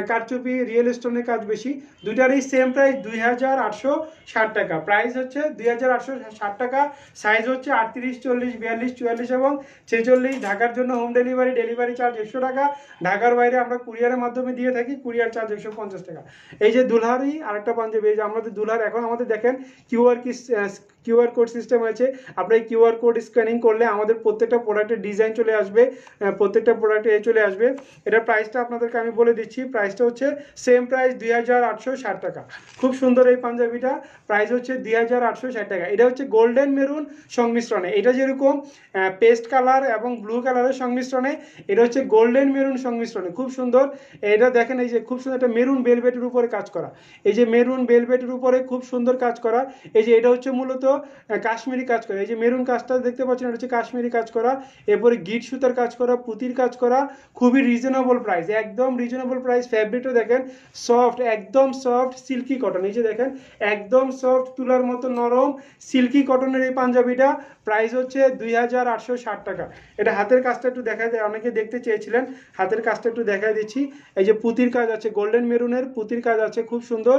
S1: কারচুপি রিয়েল স্টোনের কাজ বেশি। দুইটারই সেম প্রাইস 2860 টাকা। প্রাইস হচ্ছে 2860 টাকা। সাইজ হচ্ছে 38, 40, 42, 44 এবং 46। ঢাকার জন্য হোম ডেলিভারি চার্জ 100 টাকা। ঢাকার বাইরে আমরা কুরিয়ারের মাধ্যমে দিয়ে থাকি, কুরিয়ার চার্জ 150 টাকা। এই যে দুলহারই আরেকটা পাঞ্জাবি, এই যে আমাদের দুলহার, এখন আমাদের দেখেন কিউআর কোড সিস্টেম হয়েছে। আপনি কিউআর কোড স্ক্যানিং করলে আমাদের প্রত্যেকটা প্রোডাক্টের ডিজাইন ডিজাইন চলে আসবে, প্রত্যেকটা প্রোডাক্টে চলে আসবে। এটার প্রাইসটা আপনাদেরকে আমি বলে দিচ্ছি, প্রাইসটা হচ্ছে সেম প্রাইস 2860 টাকা। খুব সুন্দর এই পাঞ্জাবিটা, প্রাইস হচ্ছে 2860 টাকা। এটা হচ্ছে গোল্ডেন মেরুন সংমিশ্রণে, এটা যেরকম পেস্ট কালার এবং ব্লু কালারের সংমিশ্রণে, এটা হচ্ছে গোল্ডেন মেরুন সংমিশ্রণে, খুব সুন্দর। এটা দেখেন, এই যে খুব সুন্দর একটা মেরুন বেলভেটের উপরে কাজ করা, এই যে মেরুন বেলভেটের উপরে খুব সুন্দর কাজ করা। এই যে এটা হচ্ছে মূলত কাশ্মীরি কাজ করা, এই যে মেরুন কাজটা দেখতে পাচ্ছেন, এটা হচ্ছে কাশ্মীরি কাজ করা, এরপরে গিট সুতার কাজ করা, পুঁতির কাজ করা, খুবই রিজনেবল প্রাইস, একদম রিজনেবল প্রাইস। ফ্যাব্রিকটা দেখেন সফট, একদম সফট সিল্কি কটন, এই যে দেখেন একদম সফট তুলার মতো নরম সিল্কি কটনের এই পাঞ্জাবিটা, প্রাইস হচ্ছে 2860 টাকা। এটা হাতের কাজটা একটু দেখা যায়, অনেকে দেখতে চেয়েছিলেন, হাতের কাজটা একটু দেখাই দিচ্ছি। এই যে পুঁতির কাজ আছে, গোল্ডেন মেরুনের পুঁতির কাজ আছে, খুব সুন্দর।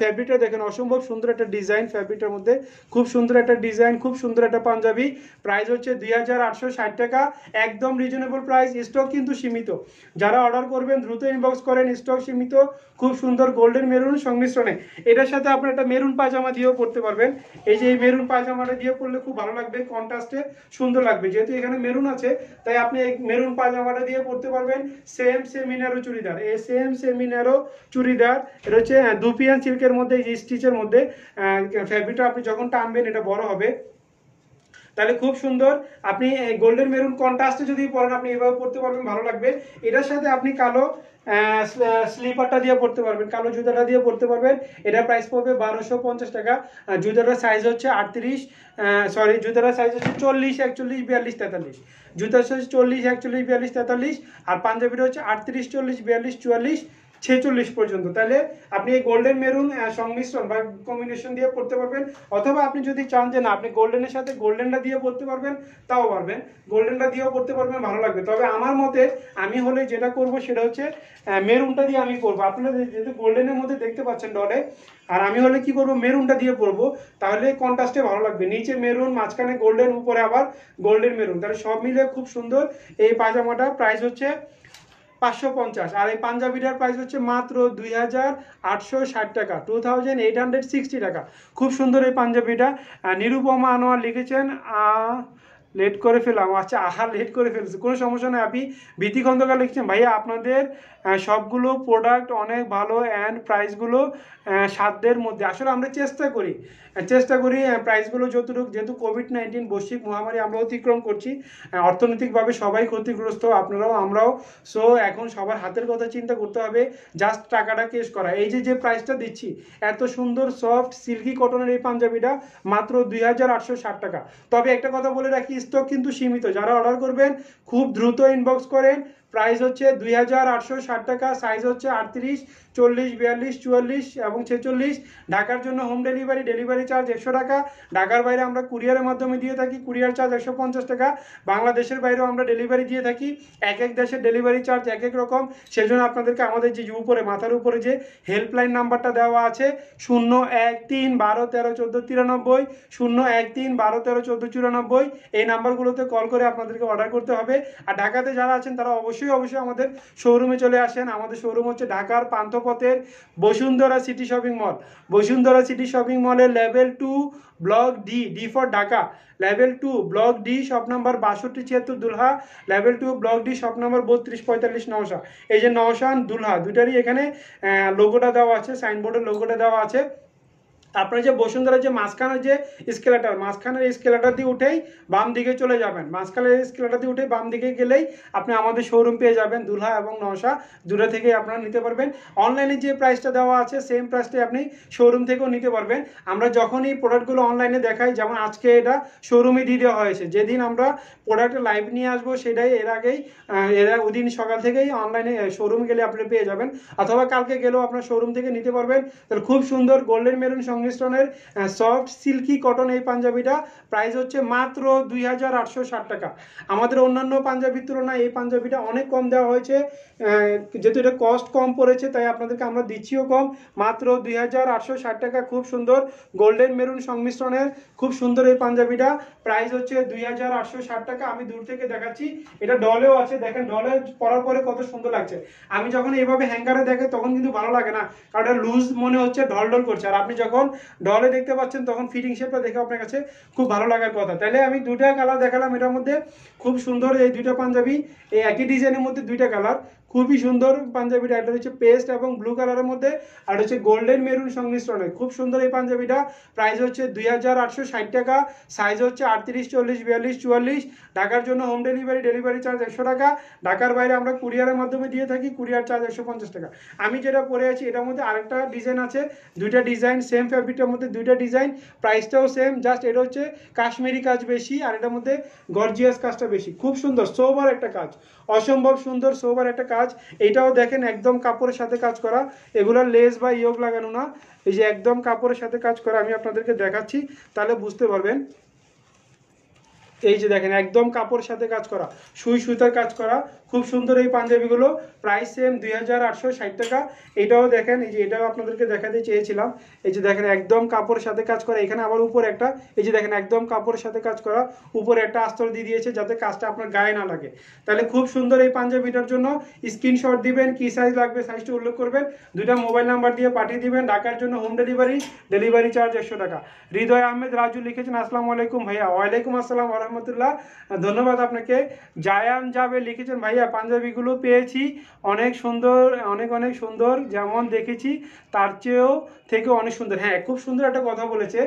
S1: ফ্যাব্রিকটা দেখেন অসম্ভব সুন্দর একটা ডিজাইন, ফ্যাব্রিকটার মধ্যে খুব সুন্দর একটা ডিজাইন, খুব সুন্দর একটা পাঞ্জাবি, প্রাইস হচ্ছে 2860 টাকা, একদম রিজনেবল প্রাইস। স্টক কিন্তু সীমিত, যারা অর্ডার করবেন দ্রুত ইনবক্স করেন, স্টক সীমিত। খুব সুন্দর গোল্ডেন মেরুন সংমিশ্রণে, এটার সাথে আপনার একটা মেরুন পায়জামা দিয়েও পড়তে পারবেন। এই যে এই মেরুন পায়জামাটা দিয়ে পড়লে খুব ভালো লাগবে, কন্ট্রাস্টে সুন্দর লাগবে, যেহেতু এখানে মেরুন আছে তাই আপনি এই মেরুন পায়জামাটা দিয়ে পড়তে পারবেন। সেম সেমিনারো চুড়িদার, এই সেম সেমিনারো চুড়িদার, এটা হচ্ছে দুপিয়ান সিল্কের মধ্যে, এই স্টিচের মধ্যে ফ্যাব্রিকটা আপনি যখন টানবেন এটা বড় হবে, তাহলে খুব সুন্দর। আপনি গোল্ডেন মেরুন কন্ট্রাস্টে যদি পরেন, আপনি এভাবে পড়তে পারবেন, ভালো লাগবে। এটার সাথে আপনি কালো স্লিপারটা দিয়ে পড়তে পারবেন, কালো জুতাটা দিয়ে পড়তে পারবেন। এটার প্রাইস পড়বে 1250 টাকা। জুতাটার সাইজ হচ্ছে 38, সরি জুতাটার সাইজ হচ্ছে 40, 41, 42, 43। জুতার সাইজ 40, 41, 42, 43, আর পাঞ্জাবিটা হচ্ছে 38, 40, 42, 44, 46 পর্যন্ত। তাহলে আপনি এই গোল্ডেন মেরুন সংমিশ্রণ বা কম্বিনেশন দিয়ে পড়তে পারবেন, অথবা আপনি যদি চান যে না আপনি গোল্ডেনের সাথে গোল্ডেনটা দিয়ে পড়তে পারবেন, তাও পারবেন, গোল্ডেনটা দিয়েও পড়তে পারবেন, ভালো লাগবে। তবে আমার মতে আমি হলে যেটা করব সেটা হচ্ছে মেরুনটা দিয়ে আমি পরবো। আপনারা যেহেতু গোল্ডেনের মধ্যে দেখতে পাচ্ছেন ডলে, আর আমি হলে কি করব, মেরুনটা দিয়ে পরবো, তাহলে কন্ট্রাস্টে ভালো লাগবে। নিচে মেরুন, মাঝখানে গোল্ডেন, উপরে আবার গোল্ডেন মেরুন, তাহলে সব মিলে খুব সুন্দর এই পায়জামাটা। প্রাইস হচ্ছে 550, আর এই পাঞ্জাবিটার প্রাইস হচ্ছে মাত্র 2860 টাকা, 2860 টাকা। খুব সুন্দর এই পাঞ্জাবিটা। নিরুপমা আনোয়ার লিখেছেন লেট করে ফেলাম, আচ্ছা আহা লেট করে ফেলছে, কোনো সমস্যা নেই। আপনি ভীতি খন্দকার লিখছেন, ভাইয়া আপনাদের সবগুলো প্রোডাক্ট অনেক ভালো অ্যান্ড প্রাইসগুলো সাধ্যের মধ্যে। আসলে আমরা চেষ্টা করি প্রাইসগুলো যতটুকু, যেহেতু কোভিড-19 বৈশ্বিক মহামারী আমরা অতিক্রম করছি, অর্থনৈতিকভাবে সবাই ক্ষতিগ্রস্ত, আপনারাও আমরাও। সো এখন সবার হাতের কথা চিন্তা করতে হবে, জাস্ট টাকাটা কেশ করা। এই যে প্রাইসটা দিচ্ছি, এত সুন্দর সফট সিল্কি কটনের এই পাঞ্জাবিটা মাত্র 2860 টাকা। তবে একটা কথা বলে রাখি, স্টক কিন্তু সীমিত, যারা অর্ডার করবেন খুব দ্রুত ইনবক্স করেন। প্রাইস হচ্ছে 2860 টাকা, সাইজ হচ্ছে 38, 40, 42, 44 এবং 46। ঢাকার জন্য হোম ডেলিভারি চার্জ 100 টাকা। ঢাকার বাইরে আমরা কুরিয়ারের মাধ্যমে দিয়ে থাকি, কুরিয়ার চার্জ 150 টাকা। বাংলাদেশের বাইরেও আমরা ডেলিভারি দিয়ে থাকি, এক এক দেশের ডেলিভারি চার্জ এক এক রকম। সেজন্য আপনাদেরকে আমাদের যে উপরে মাথার উপরে যে হেল্পলাইন নাম্বারটা দেওয়া আছে 013 12 13 14 93, 013 12 13 14 94, এই নাম্বারগুলোতে কল করে আপনাদেরকে অর্ডার করতে হবে। আর ঢাকাতে যারা আছেন তারা অবশ্যই আমাদের শোরুমে চলে আসেন। আমাদের শোরুম হচ্ছে ঢাকার পান্থপথের Bashundhara City Shopping Mall, Bashundhara City Shopping মলের level 2 block D for Dhaka, level 2 block D, shop number 62 76 Dulha, level 2 block D, shop number 32 45 Nausha. এই যে নওশা দুলহা দুটারই এখানে লোগোটা দেওয়া আছে, সাইনবোর্ডের লোগোটা দেওয়া আছে। আপনার যে বসুন্ধরা যে মাঝখানের যে স্কেলেটার, মাঝখানের স্কেলেটার দিয়ে উঠেই বাম দিকে চলে যাবেন, মাঝখানের স্কেলেটার দিয়ে উঠে বাম দিকে গেলেই আপনি আমাদের শোরুম পেয়ে যাবেন। দুলহা এবং নওশা দুটো থেকে আপনারা নিতে পারবেন। অনলাইনে যে প্রাইসটা দেওয়া আছে সেম প্রাইসটাই আপনি শোরুম থেকেও নিতে পারবেন। আমরা যখনই প্রোডাক্টগুলো অনলাইনে দেখাই, যেমন আজকে এটা শোরুমে দিয়ে দেওয়া হয়েছে, যেদিন আমরা প্রোডাক্টের লাইভ নিয়ে আসবো সেটাই এর আগেই ওই দিন সকাল থেকেই অনলাইনে শোরুম গেলে আপনি পেয়ে যাবেন, অথবা কালকে গেলেও আপনার শোরুম থেকে নিতে পারবেন। তাহলে খুব সুন্দর গোল্ডেন মেরুন সংমিশ্রণের সফট সিল্কি কটন এই পাঞ্জাবিটা প্রাইস হচ্ছে মাত্র 2860 টাকা। আমাদের অন্যান্য পাঞ্জাবির তুলনায় এই পাঞ্জাবিটা অনেক কম দেওয়া হয়েছে, যেহেতু এটা কস্ট কম পড়েছে তাই আপনাদেরকে আমরা দিচ্ছিও কম, মাত্র 2860 টাকা। খুব সুন্দর গোল্ডেন মেরুন সংমিশ্রণের খুব সুন্দর এই পাঞ্জাবিটা, প্রাইস হচ্ছে 2860 টাকা। আমি দূর থেকে দেখাচ্ছি, এটা ডলেও আছে, দেখেন ডলে পরার পরে কত সুন্দর লাগছে। আমি যখন এইভাবে হ্যাঙ্গারে দেখে তখন কিন্তু ভালো লাগে না, কারণ এটা লুজ মনে হচ্ছে, ঢল ঢল করছে। আর আপনি যখন ডলে দেখতে পাচ্ছেন তখন ফিটিং শেপটা দেখে আপনার কাছে খুব ভালো লাগার কথা। তাহলে আমি দুইটা কালার দেখালাম, এটার মধ্যে খুব সুন্দর এই দুইটা পাঞ্জাবি, এই একই ডিজাইনের মধ্যে দুইটা কালার, খুবই সুন্দর পাঞ্জাবিটা। এটা হচ্ছে পেস্ট এবং ব্লু কালারের মধ্যে, আর হচ্ছে গোল্ডেন মেরুন সংমিশ্রণে খুব সুন্দর এই পাঞ্জাবিটা। প্রাইস হচ্ছে 2860 টাকা, সাইজ হচ্ছে 38, 40, 42, 44। ঢাকার জন্য হোম ডেলিভারি, ডেলিভারি চার্জ 100 টাকা। ঢাকার বাইরে আমরা কুরিয়ারের মাধ্যমে দিয়ে থাকি, কুরিয়ার চার্জ 150 টাকা। আমি যেটা পরে আছি এটার মধ্যে আরেকটা ডিজাইন আছে, দুইটা ডিজাইন সেম ফ্যাব্রিকের মধ্যে দুইটা ডিজাইন, প্রাইসটাও সেম, জাস্ট এটা হচ্ছে কাশ্মীরি কাজ বেশি আর এটার মধ্যে গর্জিয়াস কাজটা বেশি। খুব সুন্দর সোবার একটা কাজ, অসম্ভব সুন্দর সোবার একটা কাজ। এটাও দেখেন একদম কাপড়ের সাথে কাজ করা, এগুলোর লেস বা ইয়োগ লাগানো না, এই যে একদম কাপড়ের সাথে কাজ করা। আমি আপনাদেরকে দেখাচ্ছি তাহলে বুঝতে পারবেন। এই যে দেখেন একদম কাপড়ের সাথে কাজ করা, সুই সুতার কাজ করা, খুব সুন্দর এই পাঞ্জাবিগুলো। প্রাইস সেম 2860 টাকা। এটাও দেখেন, এই যে এটাও আপনাদেরকে দেখাতে চেয়েছিলাম। এই যে দেখেন একদম কাপড়ের সাথে কাজ করা, এখানে আবার উপরে একটা, এই যে দেখেন একদম কাপড়ের সাথে কাজ করা, উপরে একটা আস্তর দিয়ে দিয়েছে যাতে কাজটা আপনার গায়ে না লাগে। তাহলে খুব সুন্দর এই পাঞ্জাবিটার জন্য স্ক্রিনশট দিবেন, কি সাইজ লাগবে সাইজটা উল্লেখ করবেন, দুইটা মোবাইল নাম্বার দিয়ে পাঠিয়ে দিবেন। ঢাকার জন্য হোম ডেলিভারি, ডেলিভারি চার্জ 100 টাকা। হৃদয় আহমেদ রাজু লিখেছেন আসসালামু আলাইকুম ভাইয়া। ওয়ালাইকুম আসসালাম ওয়া রাহমাতুল্লাহ, ধন্যবাদ আপনাকে। জায়ান যাবে লিখেছেন ভাইয়া পাঞ্জাবিগুলো পেয়েছি অনেক সুন্দর, অনেক অনেক সুন্দর, যেমন দেখেছি তার চেয়েও থেকে অনেক সুন্দর। হ্যাঁ, খুব সুন্দর একটা কথা বলেছে।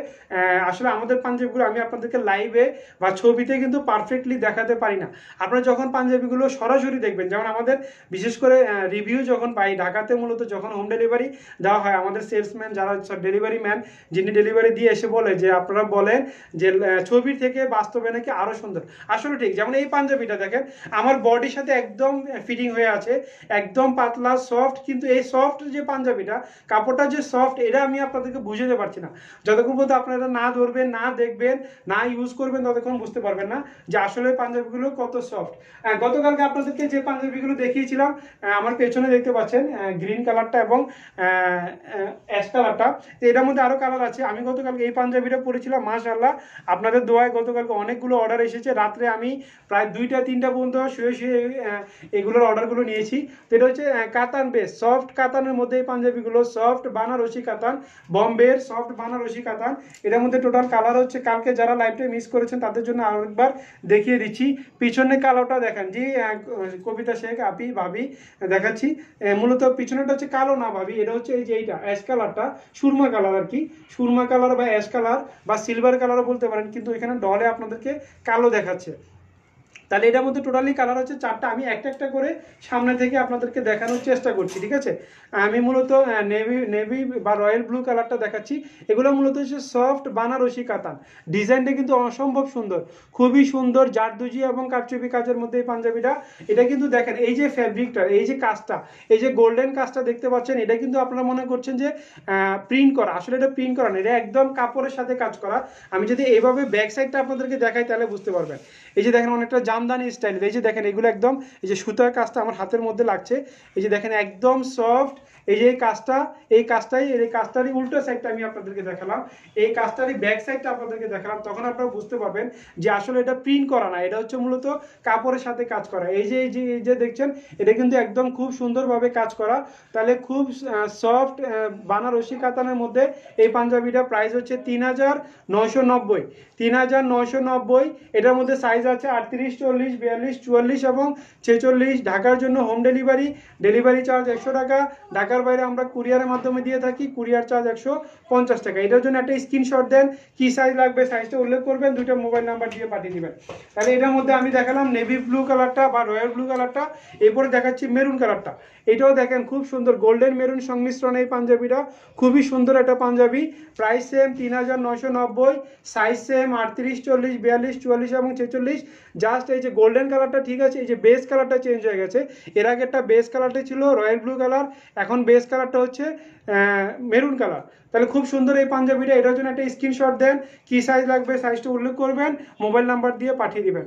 S1: আসলে আমাদের পাঞ্জাবিগুলো আমি আপনাদেরকে লাইভে বা ছবিতে কিন্তু পারফেক্টলি দেখাতে পারি না। আপনারা যখন পাঞ্জাবিগুলো সরাসরি দেখবেন, যেমন আমাদের বিশেষ করে রিভিউ যখন পাই ঢাকাতে, মূলত যখন হোম ডেলিভারি দেওয়া হয়, আমাদের সেলসম্যান যারা ডেলিভারি ম্যান যিনি ডেলিভারি দিয়ে এসে বলে যে আপনারা বলেন যে ছবির থেকে বাস্তবে নাকি আরও সুন্দর। আসলে ঠিক, যেমন এই পাঞ্জাবিটা দেখেন আমার বডির সাথে একদম ফিটিং হয়ে আছে, একদম পাতলা সফট, কিন্তু এই সফট যে পাঞ্জাবিটা কাপড়টা যে সফট এটা আমি আপনাদেরকে বুঝাতে পারছি না। যতক্ষণ পর্যন্ত আপনারা না ধরবেন, না দেখবেন, না ইউজ করবেন, ততক্ষণ বুঝতে পারবেন না যে আসলে পাঞ্জাবিগুলো কত সফট। গতকালকে আপনাদেরকে যে পাঞ্জাবিগুলো দেখিয়েছিলাম, আমার পেছনে দেখতে পাচ্ছেন গ্রিন কালারটা এবং অ্যাশ কালারটা, এটার মধ্যে আরও কালার আছে। আমি গতকালকে এই পাঞ্জাবিটা পরেছিলাম, মাশাআল্লাহ আপনাদের দোয়ায় গতকালকে অনেকগুলো অর্ডার এসেছে। রাত্রে আমি প্রায় 2টা 3টা পর্যন্ত শুয়ে শুয়ে এগুলোর অর্ডারগুলো নিয়েছি। তো এটা হচ্ছে কাতান বেস, সফট কাতানের মধ্যে এই পাঞ্জাবিগুলো, সফট বানারসি কাতান, বম্বের সফট বানারসি কাতান। এটার মধ্যে টোটাল কালার হচ্ছে, কালকে যারা লাইভটা মিস করেছেন তাদের জন্য আরেকবার দেখিয়ে দিচ্ছি। পিছনে কালোটা দেখেন, জি কবিতা শেখ আপি ভাবি দেখাচ্ছি। মূলত পিছনেটা হচ্ছে কালো না ভাবি, এটা হচ্ছে এই যে এইটা অ্যাশ কালারটা, সুরমা কালার আর কি, সুরমা কালার বা অ্যাশ কালার বা সিলভার কালারও বলতে পারেন, কিন্তু এখানে ডলে আপনাদেরকে কালো দেখাচ্ছে। তাহলে এটার মধ্যে টোটালি কালার হচ্ছে 4টা। আমি একটা একটা করে সামনে থেকে আপনাদেরকে দেখানোর চেষ্টা করছি, ঠিক আছে। আমি মূলত নেভি বা রয়্যাল ব্লু কালারটা দেখাচ্ছি। এগুলো মূলত হচ্ছে সফট বানারসি কাতান, ডিজাইনটা কিন্তু অসম্ভব সুন্দর, খুবই সুন্দর, জারদুজি এবং কারচুপি কাজের মধ্যে এই পাঞ্জাবিটা। এটা কিন্তু দেখেন এই যে ফ্যাব্রিকটা, এই যে কাজটা, এই যে গোল্ডেন কাজটা দেখতে পাচ্ছেন, এটা কিন্তু আপনারা মনে করছেন যে প্রিন্ট করা, আসলে এটা প্রিন্ট করা না, এটা একদম কাপড়ের সাথে কাজ করা। আমি যদি এইভাবে ব্যাক সাইডটা আপনাদেরকে দেখাই তাহলে বুঝতে পারবেন। এই যে দেখেন অনেকটা জামদানি স্টাইল, এই যে দেখেন এগুলো একদম, এই যে সুতার কাজটা আমার হাতের মধ্যে লাগছে, এই যে দেখেন একদম সফট। এই যে এই কাজটারই উল্টো সাইডটা আমি আপনাদেরকে দেখালাম, এই কাজটারই ব্যাক সাইডটা আপনাদেরকে দেখালাম, তখন আপনারা বুঝতে পারবেন যে আসলে এটা প্রিন্ট করা না, এটা হচ্ছে মূলত কাপড়ের সাথে কাজ করা। এই যে দেখছেন, এটা কিন্তু একদম খুব সুন্দরভাবে কাজ করা। তাহলে খুব সফট বানারসি কাতানের মধ্যে এই পাঞ্জাবিটা প্রাইস হচ্ছে 3990, 3990। এটার মধ্যে সাইজ আছে 38, 40, 42, 44 এবং 46। ঢাকার জন্য হোম ডেলিভারি, ডেলিভারি চার্জ 100 টাকা। ঢাকার বাইরে আমরা কুরিয়ারের মাধ্যমে দিয়ে থাকি, কুরিয়ার চার্জ 150 টাকা। এটার জন্য একটা স্ক্রিনশট দেন, কি সাইজ লাগবে সাইজটা উল্লেখ করবেন, দুইটা মোবাইল নাম্বার দিয়ে পাঠিয়ে দিবেন। তাহলে এটার মধ্যে আমি দেখালাম নেভি ব্লু কালারটা বা রয়্যাল ব্লু কালারটা, এরপরে দেখাচ্ছি মেরুন কালারটা। এটাও দেখেন খুব সুন্দর গোল্ডেন মেরুন সংমিশ্রণ এই পাঞ্জাবিটা, খুবই সুন্দর একটা panjabi. Price same 3990, size same 38, 40, 42, 44 এবং 46। জাস্ট এই যে গোল্ডেন কালারটা ঠিক আছে, এই যে বেস কালারটা চেঞ্জ হয়ে গেছে। এর আগে একটা বেস কালারটা ছিল রয়্যাল ব্লু কালার, এখন বেস কালারটা হচ্ছে মেরুন কালার। তাহলে খুব সুন্দর এই পাঞ্জাবিটা, এটার জন্য একটা স্ক্রিনশট দেন, কি সাইজ লাগবে সাইজটা উল্লেখ করবেন, মোবাইল নাম্বার দিয়ে পাঠিয়ে দিবেন।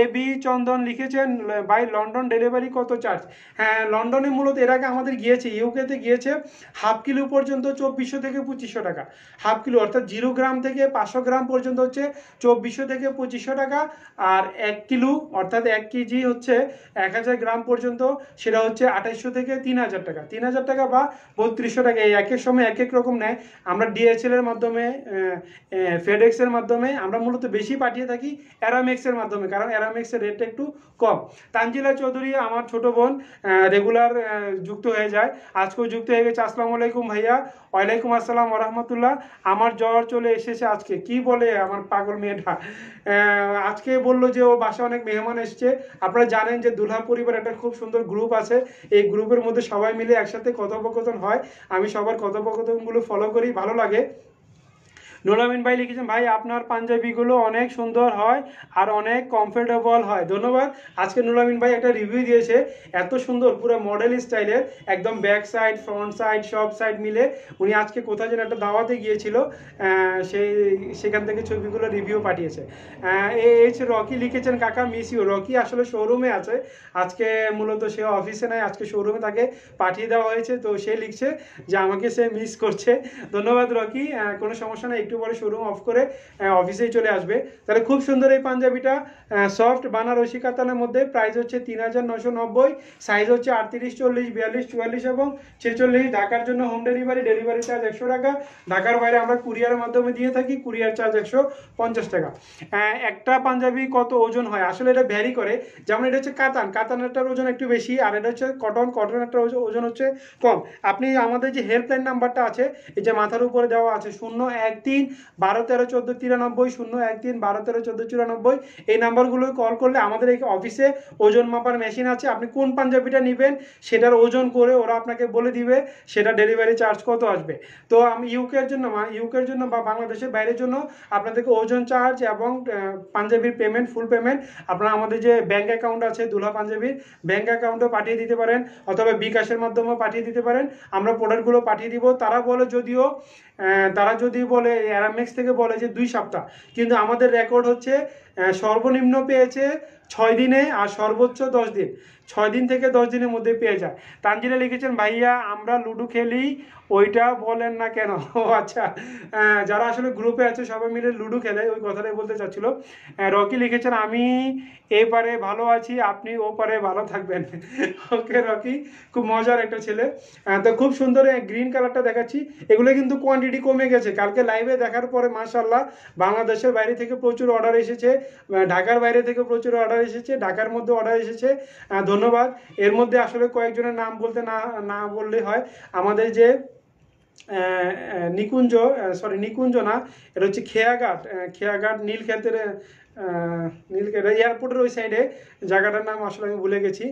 S1: এবি চন্দন লিখেছেন বাই লন্ডন ডেলিভারি কত চার্জ? হ্যাঁ, লন্ডনে মূলত এর আগে আমাদের গিয়েছে, ইউকেতে গিয়েছে হাফ কিলো পর্যন্ত 2400 থেকে 2500 টাকা। হাফ কিলো অর্থাৎ 0 গ্রাম থেকে 500 গ্রাম পর্যন্ত হচ্ছে 2400 থেকে 2500 টাকা। আর 1 কিলো অর্থাৎ 1 কেজি হচ্ছে 1000 গ্রাম পর্যন্ত, সেটা হচ্ছে 2800 থেকে 3000 টাকা। 3000 টাকা বা 3200 টাকা, এই এক এক সময় এক এক রকম নেয়। আমরা ডিএচএল এর মাধ্যমে, ফেডেক্স এর মাধ্যমে আমরা মূলত বেশি পাঠিয়ে থাকি অ্যারামেক্স এর মাধ্যমে, কারণ অ্যারামেক্স এর রেটটা একটু কম। তানজিলা চৌধুরী আমার ছোট বোন, রেগুলার যুক্ত হয়ে যায়, আজকেও যুক্ত হয়ে গেছে। আসসালামু আলাইকুম ভাইয়া। ওয়ালাইকুম আসসালাম ওরহমতুল্লাহ। আমার জ্বর চলে এসেছে আজকে, কি বলে আমার পাগল মেয়েটা। আজকে বললো যে ও বাসা অনেক মেহমান এসছে। আপনারা জানেন যে দুলহা পরিবার একটা খুব সুন্দর গ্রুপ আছে, এই গ্রুপের মধ্যে সবাই মিলে একসাথে কথোপকথন হয়, আমি সবার কথোপকথনগুলো ফলো করি, ভালো লাগে। নুরামিন ভাই লিখেছেন, ভাই আপনার পাঞ্জাবিগুলো অনেক সুন্দর হয় আর অনেক কমফোর্টেবল হয়, ধন্যবাদ। আজকে নুরামিন ভাই একটা রিভিউ দিয়েছে, এত সুন্দর পুরো মডেল স্টাইলের, একদম ব্যাক সাইড ফ্রন্ট সাইড সব সাইড মিলে। উনি আজকে কোথায় যেন একটা দাওয়াতে গিয়েছিল, সেখান থেকে ছবিগুলো রিভিউ পাঠিয়েছে। এইচ রকি লিখেছেন, কাকা মিস ইউ। রকি আসলে শোরুমে আছে আজকে, মূলত সে অফিসে নাই, আজকে শোরুমে তাকে পাঠিয়ে দেওয়া হয়েছে, তো সে লিখছে যে আমাকে সে মিস করছে। ধন্যবাদ রকি, কোনো সমস্যা নেই, একটু পরে শোরুম অফ করে অফিসেই চলে আসবে। তাহলে খুব সুন্দর এই পাঞ্জাবিটা, সফট বানারসি কাতানের মধ্যে, প্রাইস হচ্ছে 3990, সাইজ হচ্ছে 38, 40, 42, 44 এবং 46। ঢাকার জন্য হোম ডেলিভারি, ডেলিভারি চার্জ 100 টাকা। ঢাকার বাইরে আমরা কুরিয়ারের মাধ্যমে দিয়ে থাকি, কুরিয়ার চার্জ 150 টাকা। একটা পাঞ্জাবি কত ওজন হয়, আসলে এটা ভ্যারি করে। যেমন এটা হচ্ছে কাতানেরটার ওজন একটু বেশি, আর এটা হচ্ছে কটনেরটার ওজন হচ্ছে কম। আপনি আমাদের যে হেল্পলাইন নাম্বারটা আছে, এই যে মাথার উপরে দেওয়া আছে, 013 12 13 14 93, 013 12 13 14 94, এই নাম্বারগুলো কল করলে আমাদের এই অফিসে ওজন মাপার মেশিন আছে। আপনি কোন পাঞ্জাবিটা নেবেন সেটার ওজন করে ওরা আপনাকে বলে দিবে সেটা ডেলিভারি চার্জ কত আসবে। তো আমি ইউকের জন্য বা বাংলাদেশের বাইরের জন্য আপনাদেরকে ওজন চার্জ এবং পাঞ্জাবির পেমেন্ট, ফুল পেমেন্ট আপনারা আমাদের যে ব্যাঙ্ক অ্যাকাউন্ট আছে দুলহা পাঞ্জাবির, ব্যাঙ্ক অ্যাকাউন্টে পাঠিয়ে দিতে পারেন, অথবা বিকাশের মাধ্যমেও পাঠিয়ে দিতে পারেন। আমরা প্রোডাক্টগুলো পাঠিয়ে দিব। তারা যদি বলে অ্যারামেক্স থেকে বলে যে 2 সপ্তাহ, কিন্তু আমাদের রেকর্ড হচ্ছে সর্বনিম্ন পেয়েছে 6 দিনে আর সর্বোচ্চ 10 দিন, 6 দিন থেকে 10 দিনের মধ্যে পেয়ে যায়। তানজিলা লিখেছেন, ভাইয়া আমরা লুডো খেলি, ওইটা বলেন না কেন। ও আচ্ছা, যারা আসলে গ্রুপে আছে সবাই মিলে লুডো খেলে, ওই কথাটাই বলতে চাচ্ছিল। রকি লিখেছেন, আমি এ পারে ভালো আছি, আপনি ও পারে ভালো থাকবেন। ওকে রকি, খুব মজার একটা ছেলে। তো খুব সুন্দর গ্রিন কালারটা দেখাচ্ছি, এগুলো কিন্তু কোয়ান্টিটি কমে গেছে। কালকে লাইভে দেখার পরে মাশাআল্লাহ বাংলাদেশের বাইরে থেকে প্রচুর অর্ডার এসেছে, ঢাকার বাইরে থেকে প্রচুর অর্ডার এসেছে, ঢাকার মধ্যে অর্ডার এসেছে, ধন্যবাদ। এর মধ্যে আসলে কয়েকজনের নাম বলতে না বললেই হয়। আমাদের যে নিকুঞ্জ না, এটা হচ্ছে খেয়াঘাট নীলক্ষেতের এয়ারপোর্টের ওই সাইডে, জায়গাটার নাম আসলে আমি ভুলে গেছি,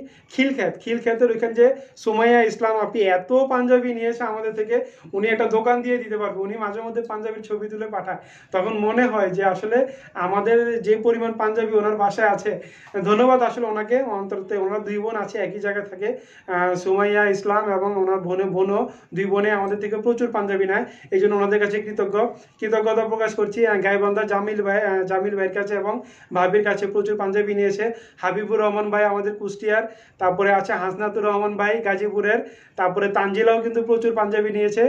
S1: খিলক্ষেতের ওইখান যে সুমাইয়া ইসলাম আপনি এত পাঞ্জাবি নিয়েছে আমাদের থেকে, উনি একটা দোকান দিয়ে দিতে পারবে। উনি মাঝে মধ্যে পাঞ্জাবির ছবি তুলে পাঠায়, তখন মনে হয় যে আসলে আমাদের যে পরিমাণ পাঞ্জাবি ওনার বাসায় আছে। ধন্যবাদ আসলে ওনাকে, অন্তত ওনার 2 বোন আছে একই জায়গায় থাকে, সুমাইয়া ইসলাম এবং ওনার বোনও 2 বোনে আমাদের থেকে প্রচুর পাঞ্জাবি নেয়, এই জন্য ওনাদের কাছে কৃতজ্ঞতা প্রকাশ করছি। গাইবান্ধা জামিল ভাইয়ের কাছে এবং ভাবির কাছে প্রচুর পাঞ্জাবি নিয়েছে। হাবিবুর রহমান ভাই আমাদের কুষ্টিয়ার, তারপরে আছে হাসনাতুর রহমান ভাই গাজীপুরের, তারপরে তানজিলাও কিন্তু প্রচুর পাঞ্জাবি নিয়েছে,